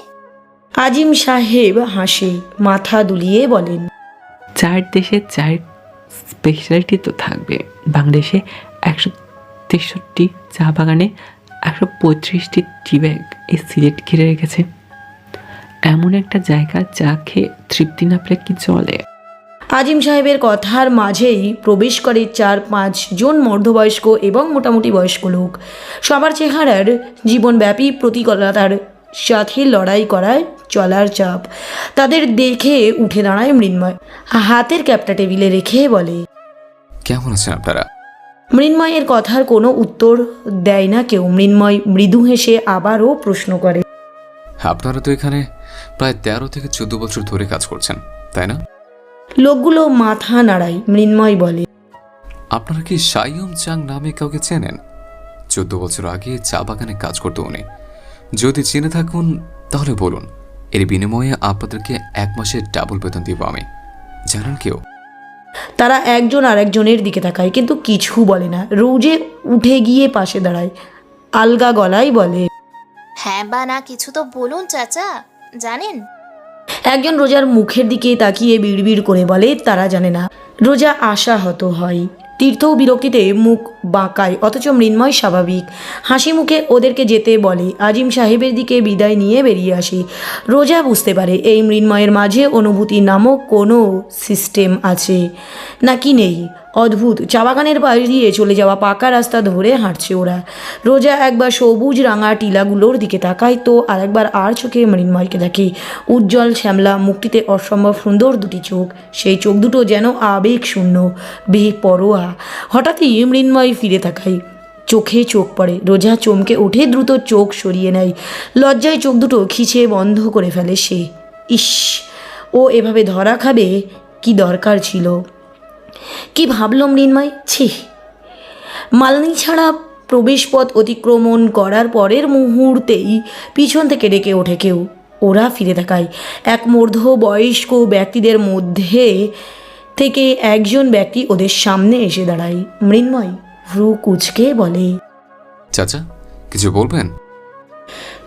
আজিম সাহেব হাসে, মাথা দুলিয়ে বলেন, চায়ের দেশে চায়ের স্পেশালিটি তো থাকবে। বাংলাদেশে 163টি চা বাগানে 135টি টি ব্যাগ এই সিলেট ঘিরে রেখেছে। এমন একটা জায়গা চা খেয়ে তৃপ্তি না পেলে কি চলে? আজিম সাহেবের কথার মাঝেই প্রবেশ করে 4-5 জন মধ্যবয়স্ক এবং মোটামুটি বয়স্ক লোক। সবার চেহারার জীবনব্যাপী প্রতিকূলতার সাথে লড়াই করায় চলার চাপ। তাদের দেখে উঠে দাঁড়ায় মৃন্ময়, হাতের ক্যাপটা টেবিলে রেখে বলে, কেমন আছেন আপনারা? মৃন্ময়ের কথার কোনো উত্তর দেয় না কেউ। মৃন্ময় মৃদু হেসে আবারও প্রশ্ন করে, আপনারা তো এখানে প্রায় 13 থেকে 14 বছর ধরে কাজ করছেন, তাই না? লোকগুলো মাথা নাড়ায়। মৃন্ময় বলে, আপনারা কি সাইয়ম চাং নামে কাউকে চেনেন? 14 বছর আগে চা বাগানে কাজ করতো উনি। যদি চিনে থাকুন তাহলে বলুন, এর বিনিময়ে আপনাদেরকে 1 মাসের ডাবল বেতন দিব আমি। জানেন কেউ? তারা একজন আরেকজনের দিকে তাকায়, কিন্তু কিছু বলে না। রোজে উঠে গিয়ে পাশে দাঁড়ায়, আলগা গলায় বলে, হ্যাঁ বা না কিছু তো বলুন চাচা, জানেন? একজন রোজার মুখের দিকে তাকিয়ে বিড়বিড় করে বলে তারা জানে না। রোজা আশাহত হয়। তীর্থও বিরক্তিতে মুখ বাঁকায়, অথচ মৃন্ময় স্বাভাবিক হাসি মুখে ওদেরকে যেতে বলে। আজিম সাহেবের দিকে বিদায় নিয়ে বেরিয়ে আসে। রোজা বুঝতে পারে এই মৃন্ময়ের মাঝে অনুভূতি নামক কোনো সিস্টেম আছে নাকি নেই। অদ্ভুত। চা বাগানের পাশ দিয়ে চলে যাওয়া পাকা রাস্তা ধরে হাঁটছে ওরা। রোজা একবার সবুজ রাঙা টিলাগুলোর দিকে তাকায়, তো আরেকবার আর চোখে মৃন্ময়কে দেখে। উজ্জ্বল শ্যামলা মুখটিতে অসম্ভব সুন্দর দুটি চোখ, সেই চোখ দুটো যেন আবেগ শূন্য, বেপরোয়া। হঠাৎই মৃন্ময় ফিরে তাকায়, চোখে চোখ পড়ে। রোজা চমকে ওঠে, দ্রুত চোখ সরিয়ে নেয়। লজ্জায় চোখ দুটো খিচে বন্ধ করে ফেলে সে। ইস, ও এভাবে ধরা খাবে কি দরকার ছিল? কি ভাবল মৃন্ময়? ছি। মালনী ছাড়া প্রবেশপথ অতিক্রমণ করার পরের মুহূর্তেই পিছন থেকে ডেকে ওঠে কেউ। ওরা ফিরে তাকায়। এক মধ্য বয়স্ক ব্যক্তিদের মধ্যে থেকে একজন ব্যক্তি ওদের সামনে এসে দাঁড়ায়। মৃন্ময় ভ্রু কুঁচকে বলে, চাচা কিছু বলবেন?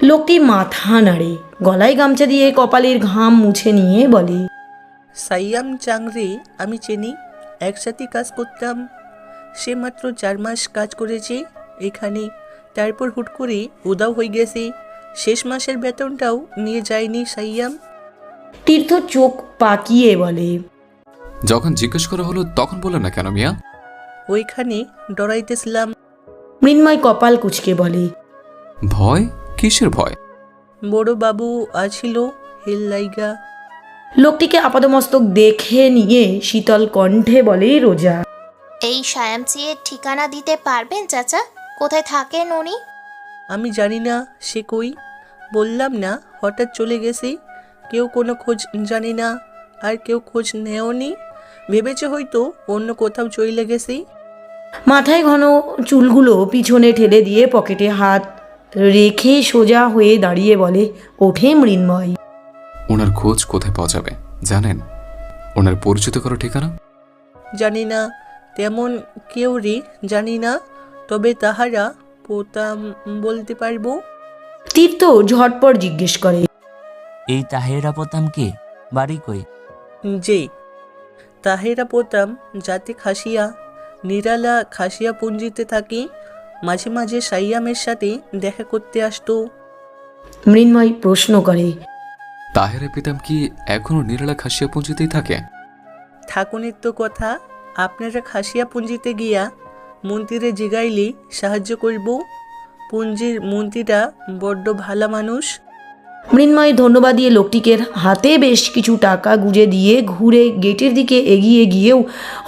লোকটি মাথা নাড়ে, গলায় গামছা দিয়ে কপালের ঘাম মুছে নিয়ে বলে, সাইয়াম চাংরে আমি চিনি, একসাথে কাজ করতাম। সে মাত্র 4 মাস কাজ করেছে এখানে, তারপর হুট করে উদাও হয়ে গেছে। শেষ মাসের বেতনটাও নিয়ে যায়নি সাইয়াম। তীর্থ চোখ পাকিয়ে বলে, যখন জিজ্ঞেস করা হলো তখন বললেন না কেন মিয়া? ওইখানে ডরাইতেছিলাম। মৃন্ময় কপাল কুঁচকে বলে, ভয়? কিসের ভয়? বড় বাবু আছিল হেল লাইগা। লোকটিকে আপাদমস্তক দেখে নিয়ে শীতল কণ্ঠে বলে রোজা, এই সায়ামচিয়ের ঠিকানা দিতে পারবেন চাচা? কোথায় থাকেন উনি? আমি জানি না সে কই, বললাম না হঠাৎ চলে গেছে। কেউ কোনো খোঁজ জানি না, আর কেউ খোঁজ নেওনি। ভেবেছে হয়তো অন্য কোথাও চলে গেছে। মাথায় ঘন চুলগুলো পিছনে ঠেলে দিয়ে পকেটে হাত রেখে সোজা হয়ে দাঁড়িয়ে বলে ওঠে মৃন্ময়, ওনার খোঁজ কোথায় পাওয়া যাবে জানেন? ওনার পরিচিত কারো ঠিকানা? জানি না, তেমন কেউ রে জানি না, তবে তাহারা পোতাম বলতে পারবো। তীর্থ ঝটপট জিজ্ঞেস করে, এই তাহেরা পোতাম কে? বাড়ি কই? যে তাহেরা পোতাম যাতে খাসিয়া, নিরালা খাসিয়া পুঞ্জিতে থাকি। মাঝে মাঝে সাইয়ামের সাথে দেখা করতে আসতো। মৃন্ময় প্রশ্ন করে, তাহেরা পিতাম কি এখনো নিরালা খাসিয়া পুঞ্জিতেই থাকে? থাকুনের তো কথা, আপনারা খাসিয়া পুঞ্জিতে গিয়া মন্ত্রীরে জিগাইলে সাহায্য করব। পুঞ্জির মন্ত্রীরা বড্ড ভালা মানুষ। মৃন্ময় ধন্যবাদ দিয়ে লোকটিকে হাতে বেশ কিছু টাকা গুঁজে দিয়ে ঘুরে গেটের দিকে এগিয়ে গিয়েও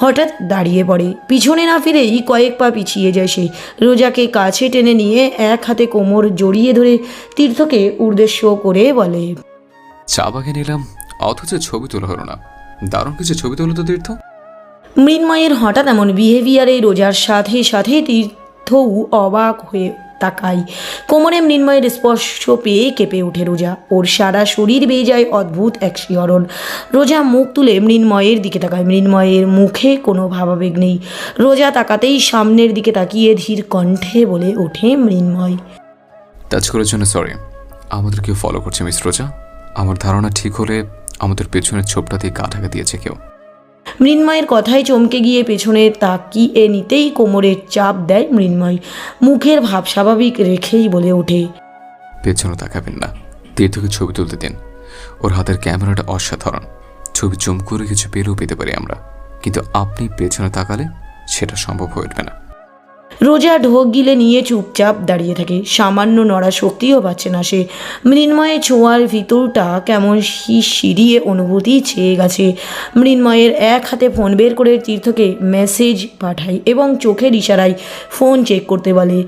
হঠাৎ দাঁড়িয়ে পড়ে। পিছনে না ফিরেই কয়েক পা পিছিয়ে যায় সে। রোজাকে কাছে টেনে নিয়ে এক হাতে কোমর জড়িয়ে ধরে তীর্থকে উদ্দেশ্য করে বলে, চা বাগে নিলাম অথচ ছবি তোলা হলো না। দারুণ কিছু ছবি তোলো তো তীর্থ। মৃন্ময়ের হঠাৎ এমন বিহেভিয়ারে রোজার সাথে সাথে তীর্থও অবাক হয়ে তাকায়। কোমরে মৃন্ময়ের স্পর্শ পেয়ে কেঁপে ওঠে রোজা। ওর সারা শরীর বেয়ে যায় অদ্ভুত এক শিহরণ। রোজা মুখ তুলে মৃন্ময়ের দিকে তাকায়। মৃন্ময়ের মুখে কোনো ভাবাবেগ নেই। রোজা তাকাতেই সামনের দিকে তাকিয়ে ধীর কণ্ঠে বলে ওঠে মৃন্ময়, টাচ করার জন্য সরি। আমাদের কেউ ফলো করছে মিস রোজা। আমার ধারণা ঠিক হলে আমাদের পেছনের ছোপটা দিয়ে গা ঢাকা দিয়েছে কেউ। মৃন্ময়ের কথায় চমকে গিয়ে পেছনে তাকিয়ে নিতেই কোমরের চাপ দেয় মৃন্ময়। মুখের ভাব স্বাভাবিক রেখেই বলে ওঠে, পেছনে তাকাবেন না, তীর্থকে ছবি তুলতে দিন। ওর হাতের ক্যামেরাটা অসাধারণ। ছবি জুম করে কিছু পেলেও পেতে পারি আমরা, কিন্তু আপনি পেছনে তাকালে সেটা সম্ভব হয়ে উঠবে না। রোজা ঢোক গিলে নিয়ে চুপচাপ দাঁড়িয়ে থাকে। সামান্য নড়া শক্তিও পাচ্ছে না সে। মৃন্ময়ের ছোঁয়ার ভিতরটা কেমন শিরিয়ে অনুভূতি ছেয়ে গেছে। মৃন্ময়ের এক হাতে ফোন বের করে তীর্থকে মেসেজ পাঠায় এবং চোখের ইশারায় ফোন চেক করতে বলে।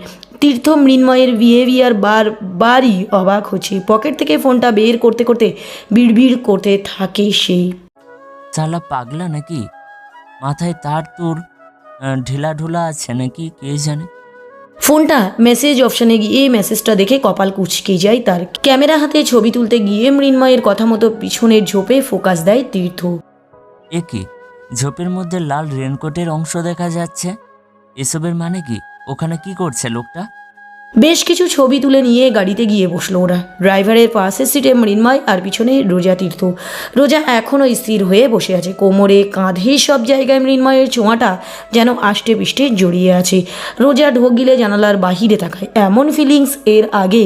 তীর্থ মৃন্ময়ের বিহেভিয়ার বারবারই অবাক হচ্ছে। পকেট থেকে ফোনটা বের করতে করতে বিড়বিড় করতে থাকে সে। চালা পাগলা নাকি? মাথায় তার তোর ঢিলা ঢোলা আছে নাকি কে জানে। ফোনটা মেসেজ অপশানে গিয়ে মেসেজটা দেখে কপাল কুঁচকে যায় তার। ক্যামেরা হাতে ছবি তুলতে গিয়ে মৃন্ময়ের কথা মতো পিছনের ঝোপে ফোকাস দেয় তীর্থ। এ কি, ঝোপের মধ্যে লাল রেনকোটের অংশ দেখা যাচ্ছে, এসবের মানে কি? ওখানে কি করছে লোকটা? বেশ কিছু ছবি তুলে নিয়ে গাড়িতে গিয়ে বসলো ওরা। ড্রাইভারের পাশের সিটে মৃন্ময় আর পিছনে রোজা তীর্থ। রোজা এখনও স্থির হয়ে বসে আছে, কোমরে কাঁধে সব জায়গায় মৃন্ময়ের ছোঁয়াটা যেন আষ্টে পিষ্টে জড়িয়ে আছে। রোজা ঢোক গিলে জানালার বাহিরে তাকায়, এমন ফিলিংস এর আগে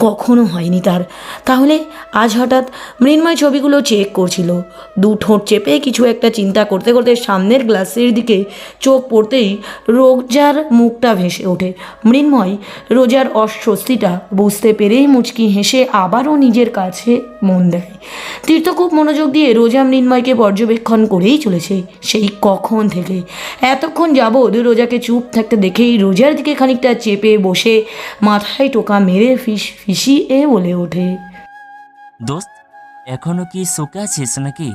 কখনো হয়নি তার। তাহলে আজ হঠাৎ মৃন্ময় ছবিগুলো চেক করছিল। দু ঠোঁট চেপে কিছু একটা চিন্তা করতে করতে সামনের গ্লাসের দিকে চোখ পড়তেই রোজার মুখটা ভেসে ওঠে। মৃন্ময় রোজার অস্বস্তিটা বুঝতে পেরেই মুচকি হেসে আবারও নিজের কাছে মন দেয়। তীর্থ খুব মনোযোগ দিয়ে রোজা মৃন্ময়কে পর্যবেক্ষণ করেই চলেছে সেই কখন থেকে। এতক্ষণ যাবৎ রোজাকে চুপ থাকতে দেখেই রোজার দিকে খানিকটা চেপে বসে মাথায় টোকা মেরে ফিসিয়ে বলে ওঠে, দোস্ত, এখনো কি শোকে আছিস নাকি?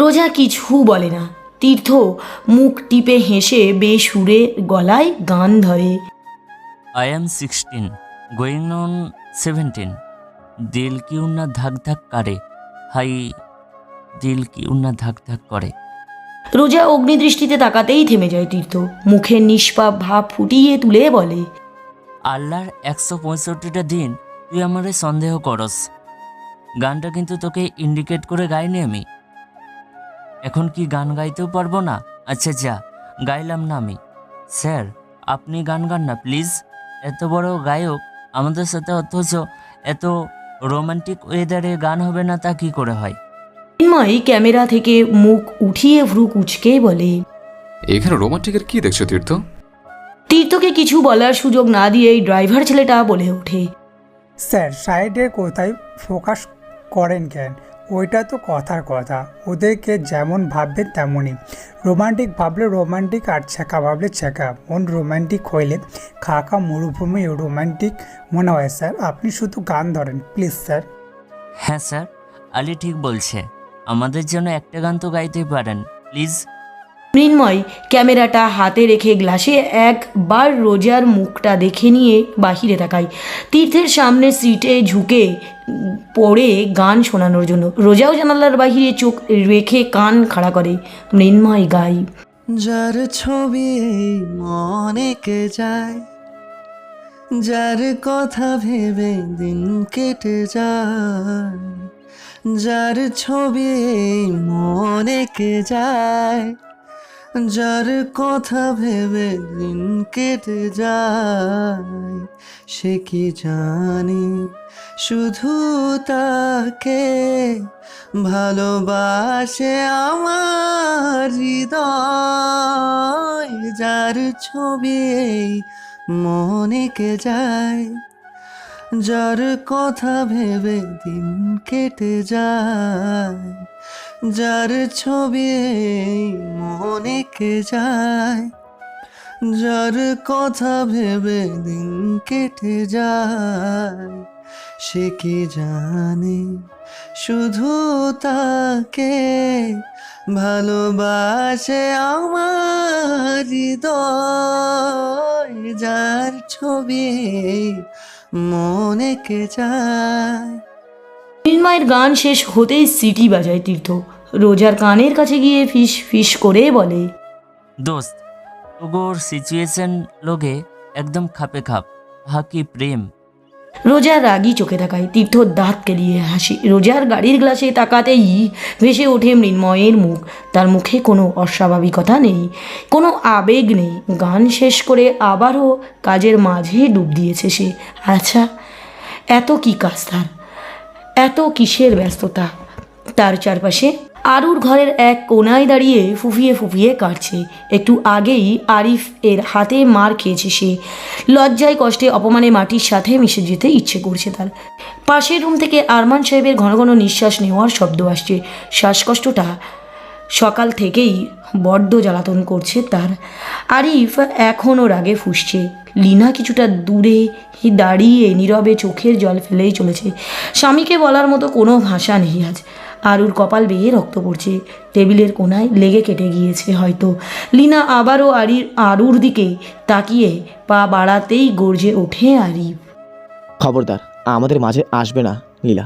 রোজা কিছু বলে না। তীর্থ মুখ টিপে হেসে বেসুরে গলায় গান ধরে, I am 16, going on 17. দিল কিউ না ধাক ধাক করে, হাই দিল কিউ না ধাক ধাক করে। রোজা অগ্নিদৃষ্টিতে তাকাতেই থেমে যায় তীর্থ। মুখে নিষ্পাপ ভাব ফুটিয়ে তুলে বলে, আল্লাহর 165টা দিন তুই আমারে সন্দেহ করস। গানটা কিন্তু তোকে ইন্ডিকেট করে গাইনি আমি। এখন কি গান গাইতেও পারবো না? আচ্ছা যা, গাইলাম না আমি। স্যার, আপনি গান গান না প্লিজ। এত বড় গায়ক আমাদের সাথে, অথচ এত রোমান্টিক ওয়েদারে গান হবে না তা কি করে হয়? মৃন্ময় ক্যামেরা থেকে মুখ উঠিয়ে ভ্রু কুঁচকে বলে, এখানে রোমান্টিকের কি দেখছো তীর্থ? তীর্থকে কিছু বলার সুযোগ না দিয়েই ড্রাইভার ছেলেটা বলে ওঠে, স্যার সাইডে কোথায় ফোকাস করেন কেন? ওইটা তো কথার কথা, ওদেরকে যেমন ভাববেন তেমনই। রোমান্টিক ভাবলে রোমান্টিক, আর ছেঁকা ভাবলে ছেঁকা। মন রোমান্টিক হইলে খাকা মরুভূমি রোমান্টিক মনে হয় স্যার। আপনি শুধু গান ধরেন প্লিজ স্যার। হ্যাঁ স্যার, আলী ঠিক বলছে, আমাদের জন্য একটা গান তো গাইতেই পারেন প্লিজ। মৃন্ময় ক্যামেরাটা হাতে রেখে গ্লাসে একবার রোজার মুখটা দেখে নিয়ে বাহিরে তাকায়। তীর্থের সামনে সিটে ঝুঁকে পড়ে গান শোনানোর জন্য। রোজাও জানালার বাহিরে চোখ রেখে কান খাড়া করে। মৃন্ময় গায়, যার ছবি মনে কে যায়, যার কথা ভেবে দিন কেটে যায়, যার ছবি মনে কে যায়, যার কথা ভেবে দিন কেটে যায়, সে কি জানি শুধু তাকে ভালোবাসে আমার হৃদয়, যার ছবি মনে কে যায়, যার কথা ভেবে দিন কেটে যায়, যার ছবি মনে কে যায়, যার কথা ভেবে দিন কেটে যায়, সে কি জানে শুধু তাকে ভালোবাসে আমার হৃদয়, যার ছবি মনে কে যায়। মৃন্ময়ের গান শেষ হতেই সিটি বাজায় তীর্থ। রোজার কানের কাছে গিয়ে ফিস ফিস করে বলে, দোস্ত, তোর সিচুয়েশন লোকে একদম খাপে খাপ। হাকি প্রেম। রোজা রাগি চোখে তাকায়। তীর্থ দাঁত কেলিয়ে হাসি। রোজার গাড়ির গ্লাসে তাকাতেই ভেসে ওঠে মৃন্ময়ের মুখ। তার মুখে কোনো অস্বাভাবিকতা নেই, কোনো আবেগ নেই। গান শেষ করে আবারও কাজের মাঝে ডুব দিয়েছে সে। আচ্ছা, এত কি কাজ তার, এত কিসের ব্যস্ততা? তার চারপাশে আরুর ঘরের এক কোনায় দাঁড়িয়ে ফুফিয়ে ফুফিয়ে কাটছে। একটু আগেই আরিফ এর হাতে মার খেয়েছে সে। লজ্জায় কষ্টে অপমানে মাটির সাথে মিশে যেতে ইচ্ছে করছে তার। পাশের রুম থেকে আরমান সাহেবের ঘন ঘন নিঃশ্বাস নেওয়ার শব্দ আসছে। শ্বাসকষ্টটা সকাল থেকেই বড্ড জ্বালাতন করছে তার। আরিফ এখনও রাগে ফুঁসছে। লীনা কিছুটা দূরে দাঁড়িয়ে নীরবে চোখের জল ফেলেই চলেছে। স্বামীকে বলার মতো কোনো ভাষা নেই আজ। আরুর কপাল বেয়ে রক্ত পড়ছে, টেবিলের কোনায় লেগে কেটে গিয়েছে হয়তো। লীনা আবারও আরুর দিকে তাকিয়ে পা বাড়াতেই গর্জে ওঠে আরিফ। খবরদার আমাদের মাঝে আসবে না লীলা।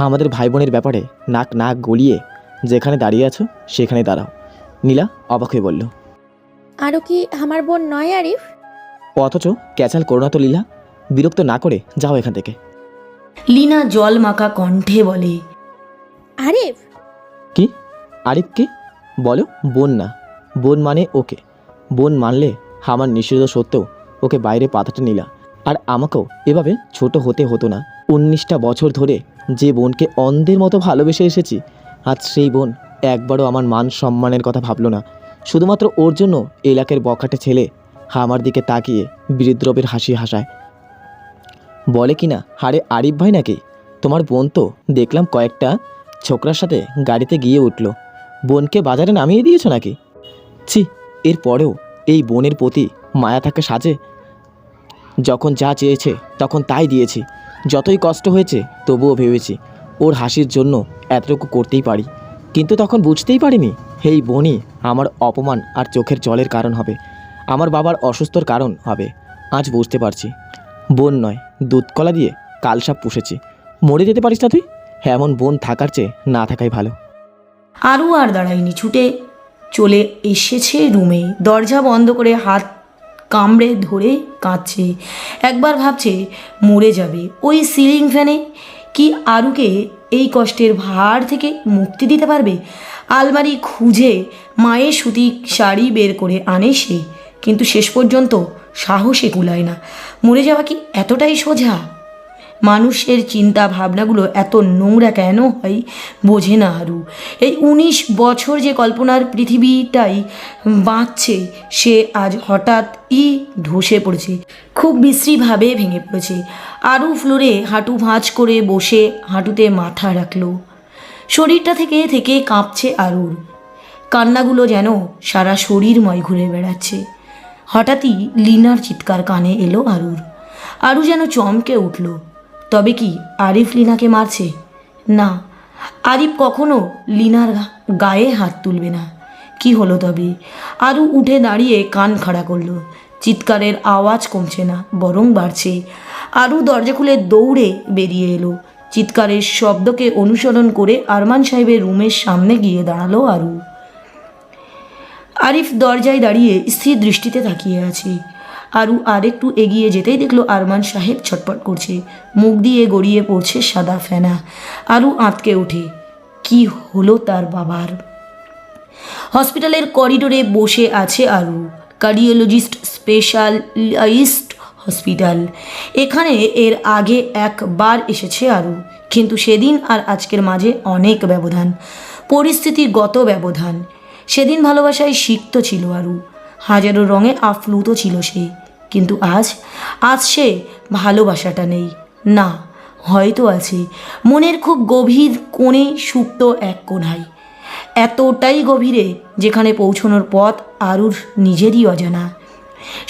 আমাদের ভাই বোনের ব্যাপারে নাক নাক গলিয়ে যেখানে দাঁড়িয়ে আছো সেখানে দাঁড়াও। নীলা অবাক হয়ে বলল। আরও কি আমার বোন নয় আরিফ? অথচ ক্যাচাল করো না তো লীলা, বিরক্ত না করে যাও এখান থেকে। লীনা জল মাখা কণ্ঠে বলে। আরিফ কি? আরিফ কি? বলো বোন না, বোন মানে ওকে। বোন মানলে আমার নিষেধ সত্ত্বেও ওকে বাইরে পাঠাতে নিলা, আর আমাকেও এভাবে ছোট হতে হতো না। 19টা বছর ধরে যে বোনকে অন্ধের মতো ভালোবেসে এসেছি, আজ সেই বোন একবারও আমার মান সম্মানের কথা ভাবলো না। শুধুমাত্র ওর জন্য এলাকার বখাটে ছেলে আমার দিকে তাকিয়ে বিদ্রোপের হাসি হাসায়। বলে কি না, হারে আরিফ ভাই নাকি তোমার বোন? তো দেখলাম কয়েকটা ছোকরার সাথে গাড়িতে গিয়ে উঠলো। বোনকে বাজারে নামিয়ে দিয়েছো নাকি? ছি, এরপরেও এই বোনের প্রতি মায়া থাকে সাজে? যখন যা চেয়েছে তখন তাই দিয়েছি। যতই কষ্ট হয়েছে তবুও ভেবেছি ওর হাসির জন্য এতটুকু করতেই পারি, কিন্তু তখন বুঝতেই পারিনি এই বোনই আমার অপমান আর চোখের জলের কারণ হবে, আমার বাবার অসুস্থর কারণ হবে। আজ বুঝতে পারছি বোন নয়, দুধকলা দিয়ে কালসাপ পুষেছি। মরে যেতে পারিস না তুই? এমন বোন থাকার চেয়ে না থাকাই ভালো। আরু আর দাঁড়ায়নি, ছুটে চলে এসেছে রুমে। দরজা বন্ধ করে হাত কামড়ে ধরে কাঁদছে। একবার ভাবছে মরে যাবে। ওই সিলিং ফ্যানে কি আরুকে এই কষ্টের ভার থেকে মুক্তি দিতে পারবে? আলমারি খুঁজে মায়ের সুতি শাড়ি বের করে আনে সে, কিন্তু শেষ পর্যন্ত সাহসে কুলায় না। মরে যাওয়া কি এতটাই সোজা? মানুষের চিন্তা ভাবনাগুলো এত নোংরা কেন হয় বোঝে না আরু। এই 19 বছর যে কল্পনার পৃথিবীটাই বাঁচছে, সে আজ হঠাৎই ধসে পড়েছে, খুব বিশ্রীভাবে ভেঙে পড়েছে। আরু ফ্লোরে হাঁটু ভাঁজ করে বসে হাঁটুতে মাথা রাখলো। শরীরটা থেকে থেকে কাঁপছে আরুর। কান্নাগুলো যেন সারা শরীরময় ঘুরে বেড়াচ্ছে। হঠাৎই লীনার চিৎকার কানে এলো আরুর। আরু যেন চমকে উঠল। তবে কি আরিফ লীনাকে মারছে? না, আরিফ কখনো লীনার গায়ে হাত তুলবে না। কি হলো তবে? আরু উঠে দাঁড়িয়ে কান খাড়া করলো। চিৎকারের আওয়াজ কমছে না, বরং বাড়ছে। আরু দরজা খুলে দৌড়ে বেরিয়ে এলো। চিৎকারের শব্দকে অনুসরণ করে আরমান সাহেবের রুমের সামনে গিয়ে দাঁড়ালো আরু। আরিফ দরজায় দাঁড়িয়ে স্থির দৃষ্টিতে তাকিয়ে আছে। আরু আরেকটু এগিয়ে যেতেই দেখলো আরমান সাহেব ছটপট করছে, মুখ দিয়ে গড়িয়ে পড়ছে সাদা ফেনা। আরু আঁতকে ওঠে। কি হলো তার বাবার? হসপিটালের করিডোরে বসে আছে আরু। Cardiologist specialist hospital. এখানে এর আগে একবার এসেছে আরু, কিন্তু সেদিন আর আজকের মাঝে অনেক ব্যবধান, পরিস্থিতিগত ব্যবধান। সেদিন ভালোবাসায় সিক্ত ছিল আরু, হাজারো রঙে আপ্লুত ছিল সে, কিন্তু আজ সে ভালোবাসাটা নেই। না, হয়তো আছে মনের খুব গভীর কোণে, সুপ্ত এক কোণায়, এতটাই গভীরে যেখানে পৌঁছানোর পথ আরুর নিজেরই অজানা।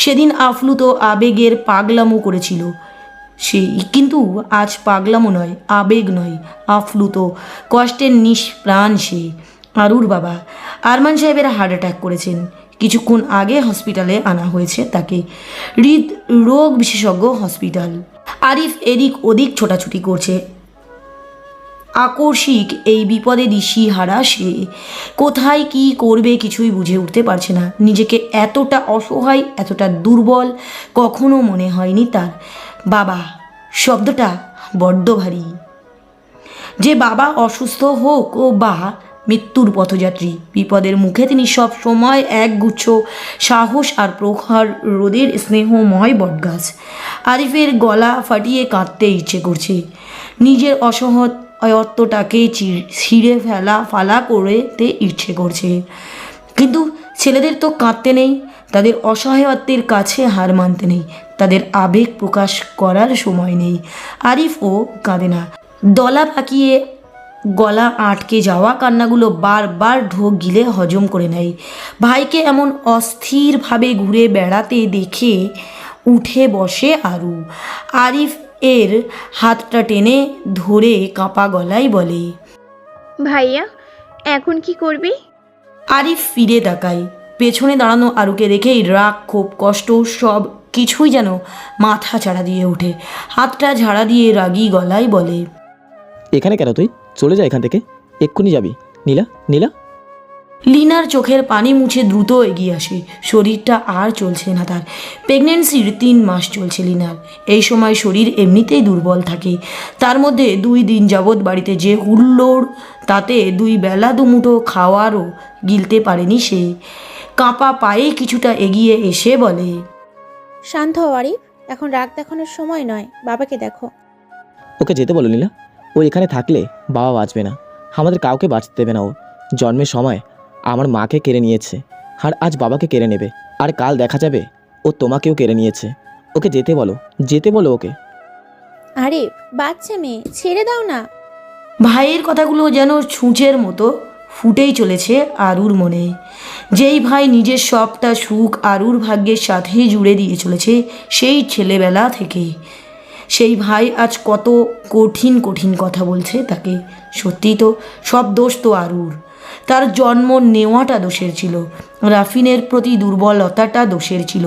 সেদিন আপ্লুত আবেগের পাগলামো করেছিল সে, কিন্তু আজ পাগলামো নয়, আবেগ নয়, আপ্লুত কষ্টের নিষ্প্রাণ সে। আরুর বাবা আরমান সাহেবের হার্ট অ্যাটাক করেছেন। কিছুক্ষণ আগে হসপিটালে আনা হয়েছে তাকে, হৃদরোগ বিশেষজ্ঞ হসপিটাল। আরিফ এদিক ওদিক ছোটাছুটি করছে। আকস্মিক এই বিপদে দিশাহারা সে। কোথায় কি করবে কিছুই বুঝে উঠতে পারছে না। নিজেকে এতটা অসহায়, এতটা দুর্বল কখনো মনে হয়নি তার। বাবা শব্দটা বড্ড ভারী। যে বাবা অসুস্থ হোক ও বা মৃত্যুর পথযাত্রী, বিপদের মুখে তিনি সব সময় একগুচ্ছ সাহস আর প্রখর রোদের স্নেহময় বটগাছ। আরিফের গলা ফাটিয়ে কাঁদতে ইচ্ছে করছে। নিজের অসহায়ত্বটাকে ছিঁড়ে ফালা করতে ইচ্ছে করছে, কিন্তু ছেলেদের তো কাঁদতে নেই, তাদের অসহায়ত্বের কাছে হার মানতে নেই, তাদের আবেগ প্রকাশ করার সময় নেই। আরিফও কাঁদে না, দলা পাকিয়ে গলা আটকে যাওয়া কান্নাগুলো বারবার ঢোক গিলে হজম করে নেয়। ভাইকে এমন অস্থিরভাবে ঘুরে বেড়াতে দেখে উঠে বসে আরু। আরিফ এর হাতটা টেনে ধরে কাঁপা গলায় বলে, ভাইয়া এখন কি করবি? আরিফ ফিরে তাকায়। পেছনে দাঁড়ানো আরুকে দেখেই রাগ, ক্ষোভ, কষ্ট সব কিছুই যেন মাথা চাড়া দিয়ে ওঠে। হাতটা ঝাড়া দিয়ে রাগী গলায় বলে, এখানে কেন তুই? চলে যা এখান থেকে, এক্ষুনি যাবি। নীলা, নীলা। লিনার চোখের পানি মুছে দ্রুত এগিয়ে আসে। শরীরটা আর চলছে না তার। প্রেগনেন্সির 3 মাস চলছে লিনার। এই সময় শরীর এমনিতেই দুর্বল থাকে। তার মধ্যে 2 দিন যাবৎ বাড়িতে যে হুল্লোড়, তাতে 2 বেলা দুমুঠো খাওয়ারও গিলতে পারেনি সে। কাঁপা পায়ে কিছুটা এগিয়ে এসে বলে, শান্ত হও আরিফ, এখন রাগ দেখানোর সময় নয়, বাবাকে দেখো। ওকে যেতে বলো নীলা। ও এখানে থাকলে বাবা বাঁচবে না, আমাদের কাউকে বাঁচতে দেবে না। ও জন্মের সময় আমার মাকে কেড়ে নিয়েছে, আর আজ বাবাকে কেড়ে নেবে, আর কাল দেখা যাবে ও তোমাকেও কেড়ে নিয়েছে। ওকে যেতে বলো, যেতে বলো ওকে। আরিফ বাচ্চা মেয়ে, ছেড়ে দাও না। ভাইয়ের কথাগুলো যেন ছুঁচের মতো ফুটেই চলেছে আরুর মনে। যেই ভাই নিজের সবটা সুখ আরুর ভাগ্যের সাথে জুড়ে দিয়ে চলেছে সেই ছেলেবেলা থেকে, সেই ভাই আজ কত কঠিন কঠিন কথা বলছে তাকে। সত্যি তো সব দোষ তো আরুর। তার জন্ম নেওয়াটা দোষের ছিল, রাফিনের প্রতি দুর্বলতাটা দোষের ছিল,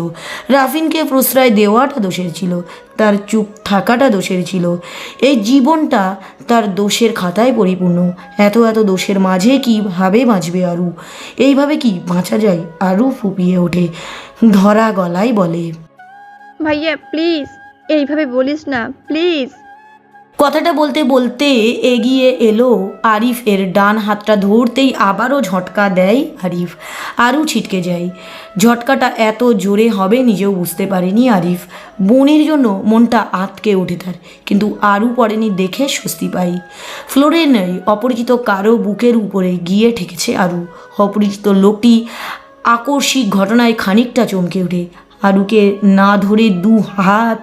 রাফিনকে প্রশ্রয় দেওয়াটা দোষের ছিল, তার চুপ থাকাটা দোষের ছিল। এই জীবনটা তার দোষের খাতায় পরিপূর্ণ। এত এত দোষের মাঝে কীভাবে বাঁচবে আরু? এইভাবে কি বাঁচা যায়? আরু ফুপিয়ে ওঠে, ধরা গলায় বলে, ভাইয়া প্লিজ এইভাবে বলিস না, প্লিজ। কথাটা বলতে বলতে এগিয়ে এলো আরিফ এর ডান হাতটা ধরতেই আবারও ঝটকা দেয় আরিফ। আরু ছিটকে যায়। ঝটকাটা এত জোরে হবে নিজেও বুঝতে পারেনি আরিফ। বোনের জন্য মনটা আটকে ওঠে তার, কিন্তু আরু পড়েনি দেখে স্বস্তি পাই। ফ্লোরে নেই, অপরিচিত কারো বুকের উপরে গিয়ে ঠেকেছে আরু। অপরিচিত লোকটি আকস্মিক ঘটনায় খানিকটা চমকে ওঠে। আরুকে না ধরে 2 হাত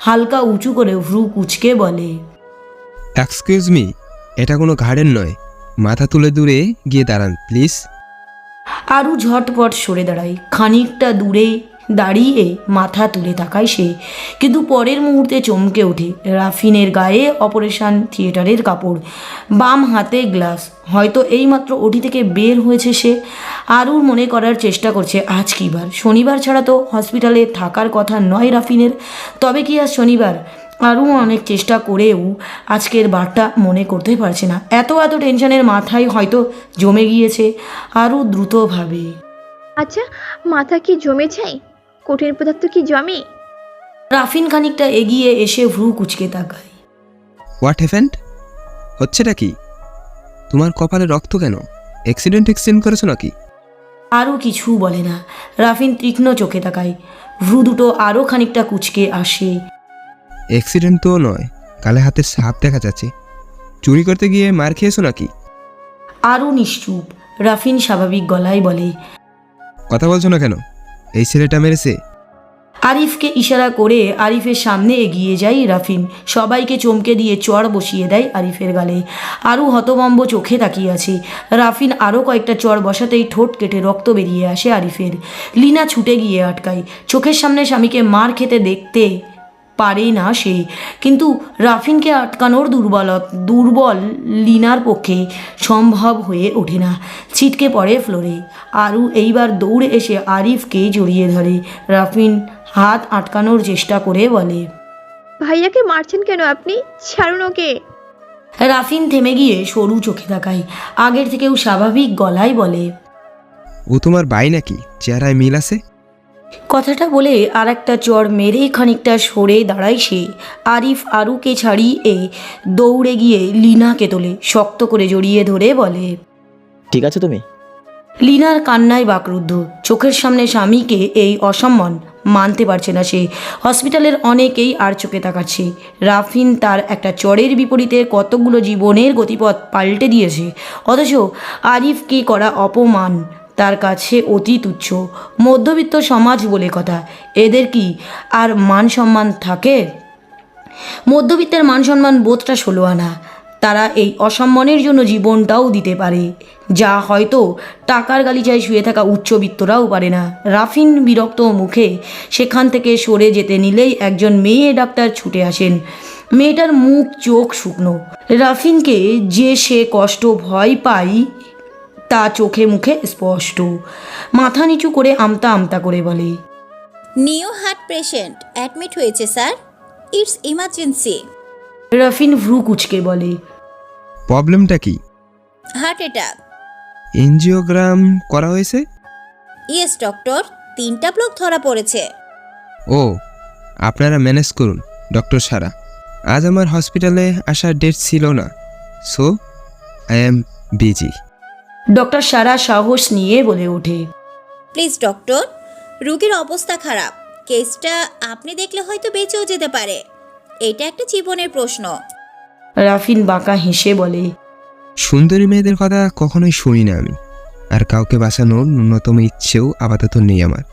হালকা উঁচু করে ভ্রু কুচকে বলে, এক্সকিউজ মি, এটা কোনো গার্ডেন নয়, মাথা তুলে দূরে গিয়ে দাঁড়ান প্লিজ। আরু ঝটপট সরে দাঁড়ায়। খানিকটা দূরে দাঁড়িয়ে মাথা তুলে তাকায় সে, কিন্তু পরের মুহূর্তে চমকে ওঠে। রাফিনের গায়ে অপারেশন থিয়েটারের কাপড়, বাম হাতে গ্লাস। হয়তো এইমাত্র ওটি থেকে বের হয়েছে সে। আরুর মনে করার চেষ্টা করছে আজ কী বার। শনিবার ছাড়া তো হসপিটালে থাকার কথা নয় রাফিনের। তবে কি আজ শনিবার? আরও অনেক চেষ্টা করেও আজকের বারটা মনে করতে পারছে না। এত এত টেনশনের মাথায় হয়তো জমে গিয়েছে। আরও দ্রুত ভাবে, আচ্ছা মাথা কি জমে যায়? কঠিন পদার্থ কি জমে? রাফিন খানিকটা এগিয়ে এসে ভ্রু কুচকে তাকায়। What happened? হচ্ছেটা কি? তোমার কপালে রক্ত কেন? অ্যাক্সিডেন্ট করেছো নাকি? আরও কিছু বলে না। রাফিন তীক্ষ্ণ চোখে তাকায়। ভ্রু দুটো আরও খানিকটা কুচকে আসে। অ্যাক্সিডেন্ট তো নয়, কালে হাতে সাপ দেখা যাচ্ছে। চুরি করতে গিয়ে মার খেয়েছো নাকি? আরও নিশ্চুপ। রাফিন স্বাভাবিক গলায় বলে, কথা বলছো না কেন? এই ছেলেটা মেরেছে। আরিফকে ইশারা করে আরিফের সামনে এগিয়ে যায় রাফিন। সবাইকে চমকে দিয়ে চড় বসিয়ে দেয় আরিফের গালে। আরও হতভম্ব চোখে তাকিয়ে আছে। রাফিন আরও কয়েকটা চড় বসাতেই ঠোঁট কেটে রক্ত বেরিয়ে আসে আরিফের। লিনা ছুটে গিয়ে আটকায়। চোখের সামনে স্বামীকে মার খেতে দেখতে পারে না সে, কিন্তু রাফিনকে আটকানোর দুর্বল লিনার পক্ষে সম্ভব হয়ে ওঠে না। ছিটকে পড়ে ফ্লোরে। আরু এইবার দৌড়ে এসে আরিফকে জড়িয়ে ধরে। রাফিন হাত আটকানোর চেষ্টা করে বলে, ভাইয়াকে মারছেন কেন আপনি? ছাড়ুন ওকে। রাফিন থেমে গিয়ে সরু চোখে তাকায়। আগের থেকেও স্বাভাবিক গলায় বলে, ও তোমার ভাই নাকি? চেহারায় মিল আছে। কথাটা বলে আর একটা চড় মেরে খানিকটা সরে দাঁড়ায় সে। আরিফ আরুকে ছাড়িয়ে দৌড়ে গিয়ে লিনাকে তোলে, শক্ত করে জড়িয়ে ধরে বলে, ঠিক আছে তুমি? লিনার কান্নায় বাকরুদ্ধ। চোখের সামনে স্বামীকে এই অসম্মান মানতে পারছে না সে। হসপিটালের অনেকেই আর চোখে তাকাচ্ছে। রাফিন তার একটা চড়ের বিপরীতে কতগুলো জীবনের গতিপথ পাল্টে দিয়েছে, অথচ আরিফকে করা অপমান তার কাছে অতি তুচ্ছ। মধ্যবিত্ত সমাজ বলে কথা, এদের কি আর মান সম্মান থাকে? মধ্যবিত্তের মান সম্মান বোধটা 16 আনা। তারা এই অসম্মানের জন্য জীবনটাও দিতে পারে, যা হয়তো টাকার গালিচায় শুয়ে থাকা উচ্চবিত্তরাও পারে না। রাফিন বিরক্ত মুখে সেখান থেকে সরে যেতে নিলেই একজন মেয়ে ডাক্তার ছুটে আসেন। মেয়েটার মুখ চোখ শুকনো। রাফিনকে যে সে কষ্ট ভয় পায় তা চোখে মুখে স্পষ্ট। মাথা নিচু করে আমতা আমতা করে বলে, নিউ হার্ট পেশেন্ট অ্যাডমিট হয়েছে স্যার, ইটস ইমার্জেন্সি। রাফিন ভ্রু কুচকে বলে, প্রবলেমটা কি? Heart attack. এনজিওগ্রাম করা হয়েছে? ইয়েস ডক্টর, 3টা ব্লক ধরা পড়েছে। ও, আপনারা ম্যানেজ করুন ডক্টর সারা। আজ আমার হসপিটালে আসার ডেট ছিল না, so I am busy. Doctor Sara সাহস নিয়ে বলে ওঠে, প্লিজ ডক্টর, রোগীর অবস্থা খারাপ, কেসটা আপনি দেখলে হয়তো বেঁচেও যেতে পারে, এটা একটা জীবনের প্রশ্ন। রাফিন বাঁকা হেসে বলে, সুন্দরী মেয়েদের কথা কখনোই শুনি না আমি, আর কাউকে বাঁচানোর ন্যূনতম ইচ্ছেও আপাতত নেই আমার।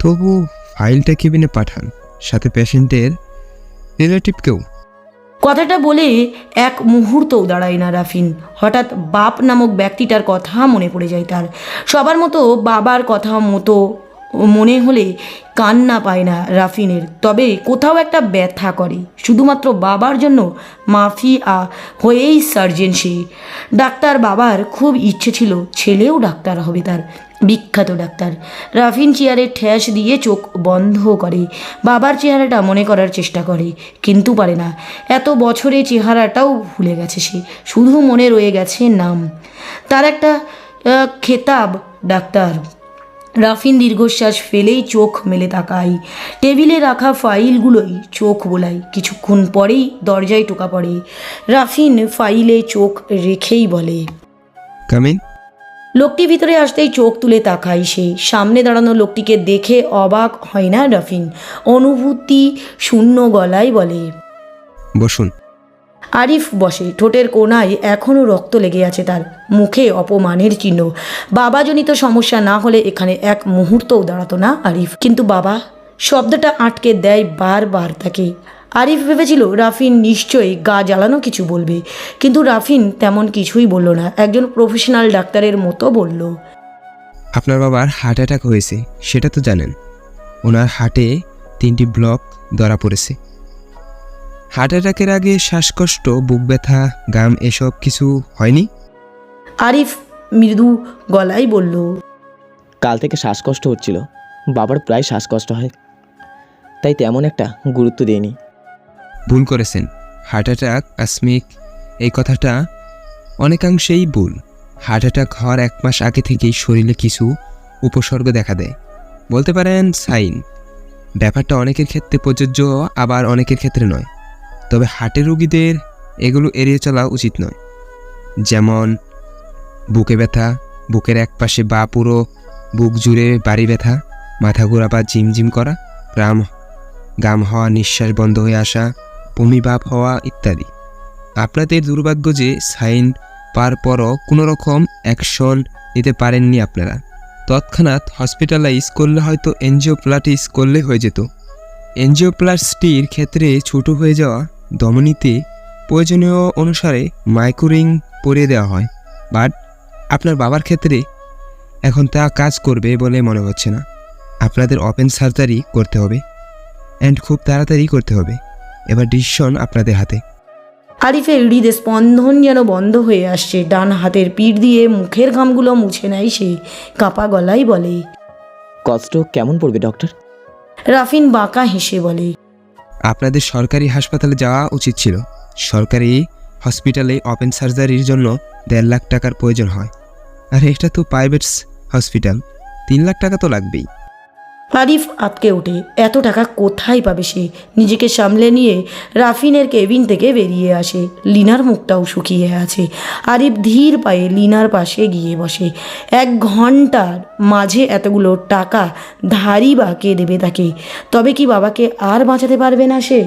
তবু ফাইলটা কেবিনে পাঠান, সাথে পেশেন্টের রিলেটিভকেও। কথাটা বলে এক মুহূর্তও দাঁড়ায় না রাফিন। হঠাৎ বাপ নামক ব্যক্তিটার কথা মনে পড়ে যায় তার। সবার মতো বাবার কথা মতো মনে হলে কান্না পায় না রাফিনের, তবে কোথাও একটা ব্যথা করে। শুধুমাত্র বাবার জন্য মাফিয়া হয়েই সার্জেন সে। ডাক্তার বাবার খুব ইচ্ছে ছিল ছেলেও ডাক্তার হবে তার, বিখ্যাত ডাক্তার। রাফিন চেয়ারে ঠ্যাস দিয়ে চোখ বন্ধ করে, বাবার চেহারাটা মনে করার চেষ্টা করে, কিন্তু পারে না। এত বছরে চেহারাটাও ভুলে গেছে সে, শুধু মনে রয়ে গেছে নাম। তার একটা খেতাব ডাক্তার। রাফিন দীর্ঘশ্বাস ফেলেই চোখ মেলে তাকায়। টেবিলে রাখা ফাইলগুলোই চোখ বোলায়। কিছুক্ষণ পরেই দরজায় টোকা পড়ে। রাফিন ফাইলে চোখ রেখেই বলে, কামিন। লোকটি ভিতরে আসতেই চোখ তুলে তাকায় সে। সামনে দাঁড়ানো লোকটিকে দেখে অবাক হয় না রাফিন, অনুভূতি শূন্য গলায় বলে, বসুন। আরিফ বসে। ঠোঁটের কোণায় এখনও রক্ত লেগে আছে তার, মুখে অপমানের চিহ্ন। বাবাজনিত সমস্যা না হলে এখানে এক মুহূর্তও দাঁড়াতো না আরিফ, কিন্তু বাবা শব্দটা আটকে দেয় বারবার তাকে। আরিফ ভেবেছিল রাফিন নিশ্চয়ই গা জ্বালানো কিছু বলবে, কিন্তু রাফিন তেমন কিছুই বলল না, একজন প্রফেশনাল ডাক্তারের মতো বলল, আপনার বাবার হার্ট অ্যাটাক হয়েছে, সেটা তো জানেন। ওনার হার্টে 3টি ব্লক ধরা পড়েছে। হার্ট অ্যাটাকের আগে শ্বাসকষ্ট, বুক ব্যথা, গাম এসব কিছু হয়নি? আরিফ মৃদু গলায় বলল, কাল থেকে শ্বাসকষ্ট হচ্ছিল, বাবার প্রায় শ্বাসকষ্ট হয়, তাই তেমন একটা গুরুত্ব দেয়নি। ভুল করেছেন। হার্ট অ্যাটাক আসমিক এই কথাটা অনেকাংশেই ভুল। হার্ট অ্যাটাক হওয়ার 1 মাস আগে থেকেই শরীরে কিছু উপসর্গ দেখা দেয়, বলতে পারেন সাইন। ব্যাপারটা অনেকের ক্ষেত্রে প্রযোজ্য, আবার অনেকের ক্ষেত্রে নয়। তবে হার্টের রোগীদের এগুলো এড়িয়ে চলা উচিত নয়। যেমন বুকে ব্যথা, বুকের এক পাশে বা পুরো বুক জুড়ে ভারী ব্যথা, মাথা ঘোরা বা ঝিমঝিম করা, গাম হওয়া, নিঃশ্বাস বন্ধ হয়ে আসা, বমি ভাব হওয়া ইত্যাদি। আপনাদের দুর্ভাগ্য যে সাইন পার পরও কোনো রকম অ্যাকশন নিতে পারেননি আপনারা। তৎক্ষণাৎ হসপিটালাইজ করলে হয়তো এনজিওপ্লাস্টি করলে হয়ে যেত। এনজিওপ্লাস্টির ক্ষেত্রে ছোট হয়ে যাওয়া ধমনীতে প্রয়োজনীয় অনুসারে মাইক্রোরিং পরিয়ে দেওয়া হয়, বাট আপনার বাবার ক্ষেত্রে এখন তা কাজ করবে বলে মনে হচ্ছে না। আপনাদের ওপেন সার্জারি করতে হবে, অ্যান্ড খুব তাড়াতাড়ি করতে হবে। এবার ডিসিশন আপনাদের হাতে। আরিফের হৃদয় স্পন্দন যেন বন্ধ হয়ে আসছে। ডান হাতের পিঠ দিয়ে মুখের ঘামগুলো মুছে নেয় সে, কাঁপা গলায় বলে, কষ্ট কেমন পড়বে ডক্টর? রাফিন বাঁকা হেসে বলে, আপনাদের সরকারি হাসপাতালে যাওয়া উচিত ছিল। সরকারি হসপিটালে ওপেন সার্জারির জন্য 1.5 লাখ টাকার প্রয়োজন হয়, আর এটা তো প্রাইভেট হসপিটাল, 3 লাখ টাকা তো লাগবেই। আরিফ আটকে ওঠে। এত টাকা কোথায় পাবে সে? নিজেকে সামলে নিয়ে রাফিনের কেবিন থেকে বেরিয়ে আসে। লিনার মুখটাও শুকিয়ে আছে। আরিফ ধীর পায়ে লিনার পাশে গিয়ে বসে। 1 ঘন্টার মাঝে এতগুলো টাকা ধারই বা কে দেবে তাকে? তবে কি বাবাকে আর বাঁচাতে পারবে না সে?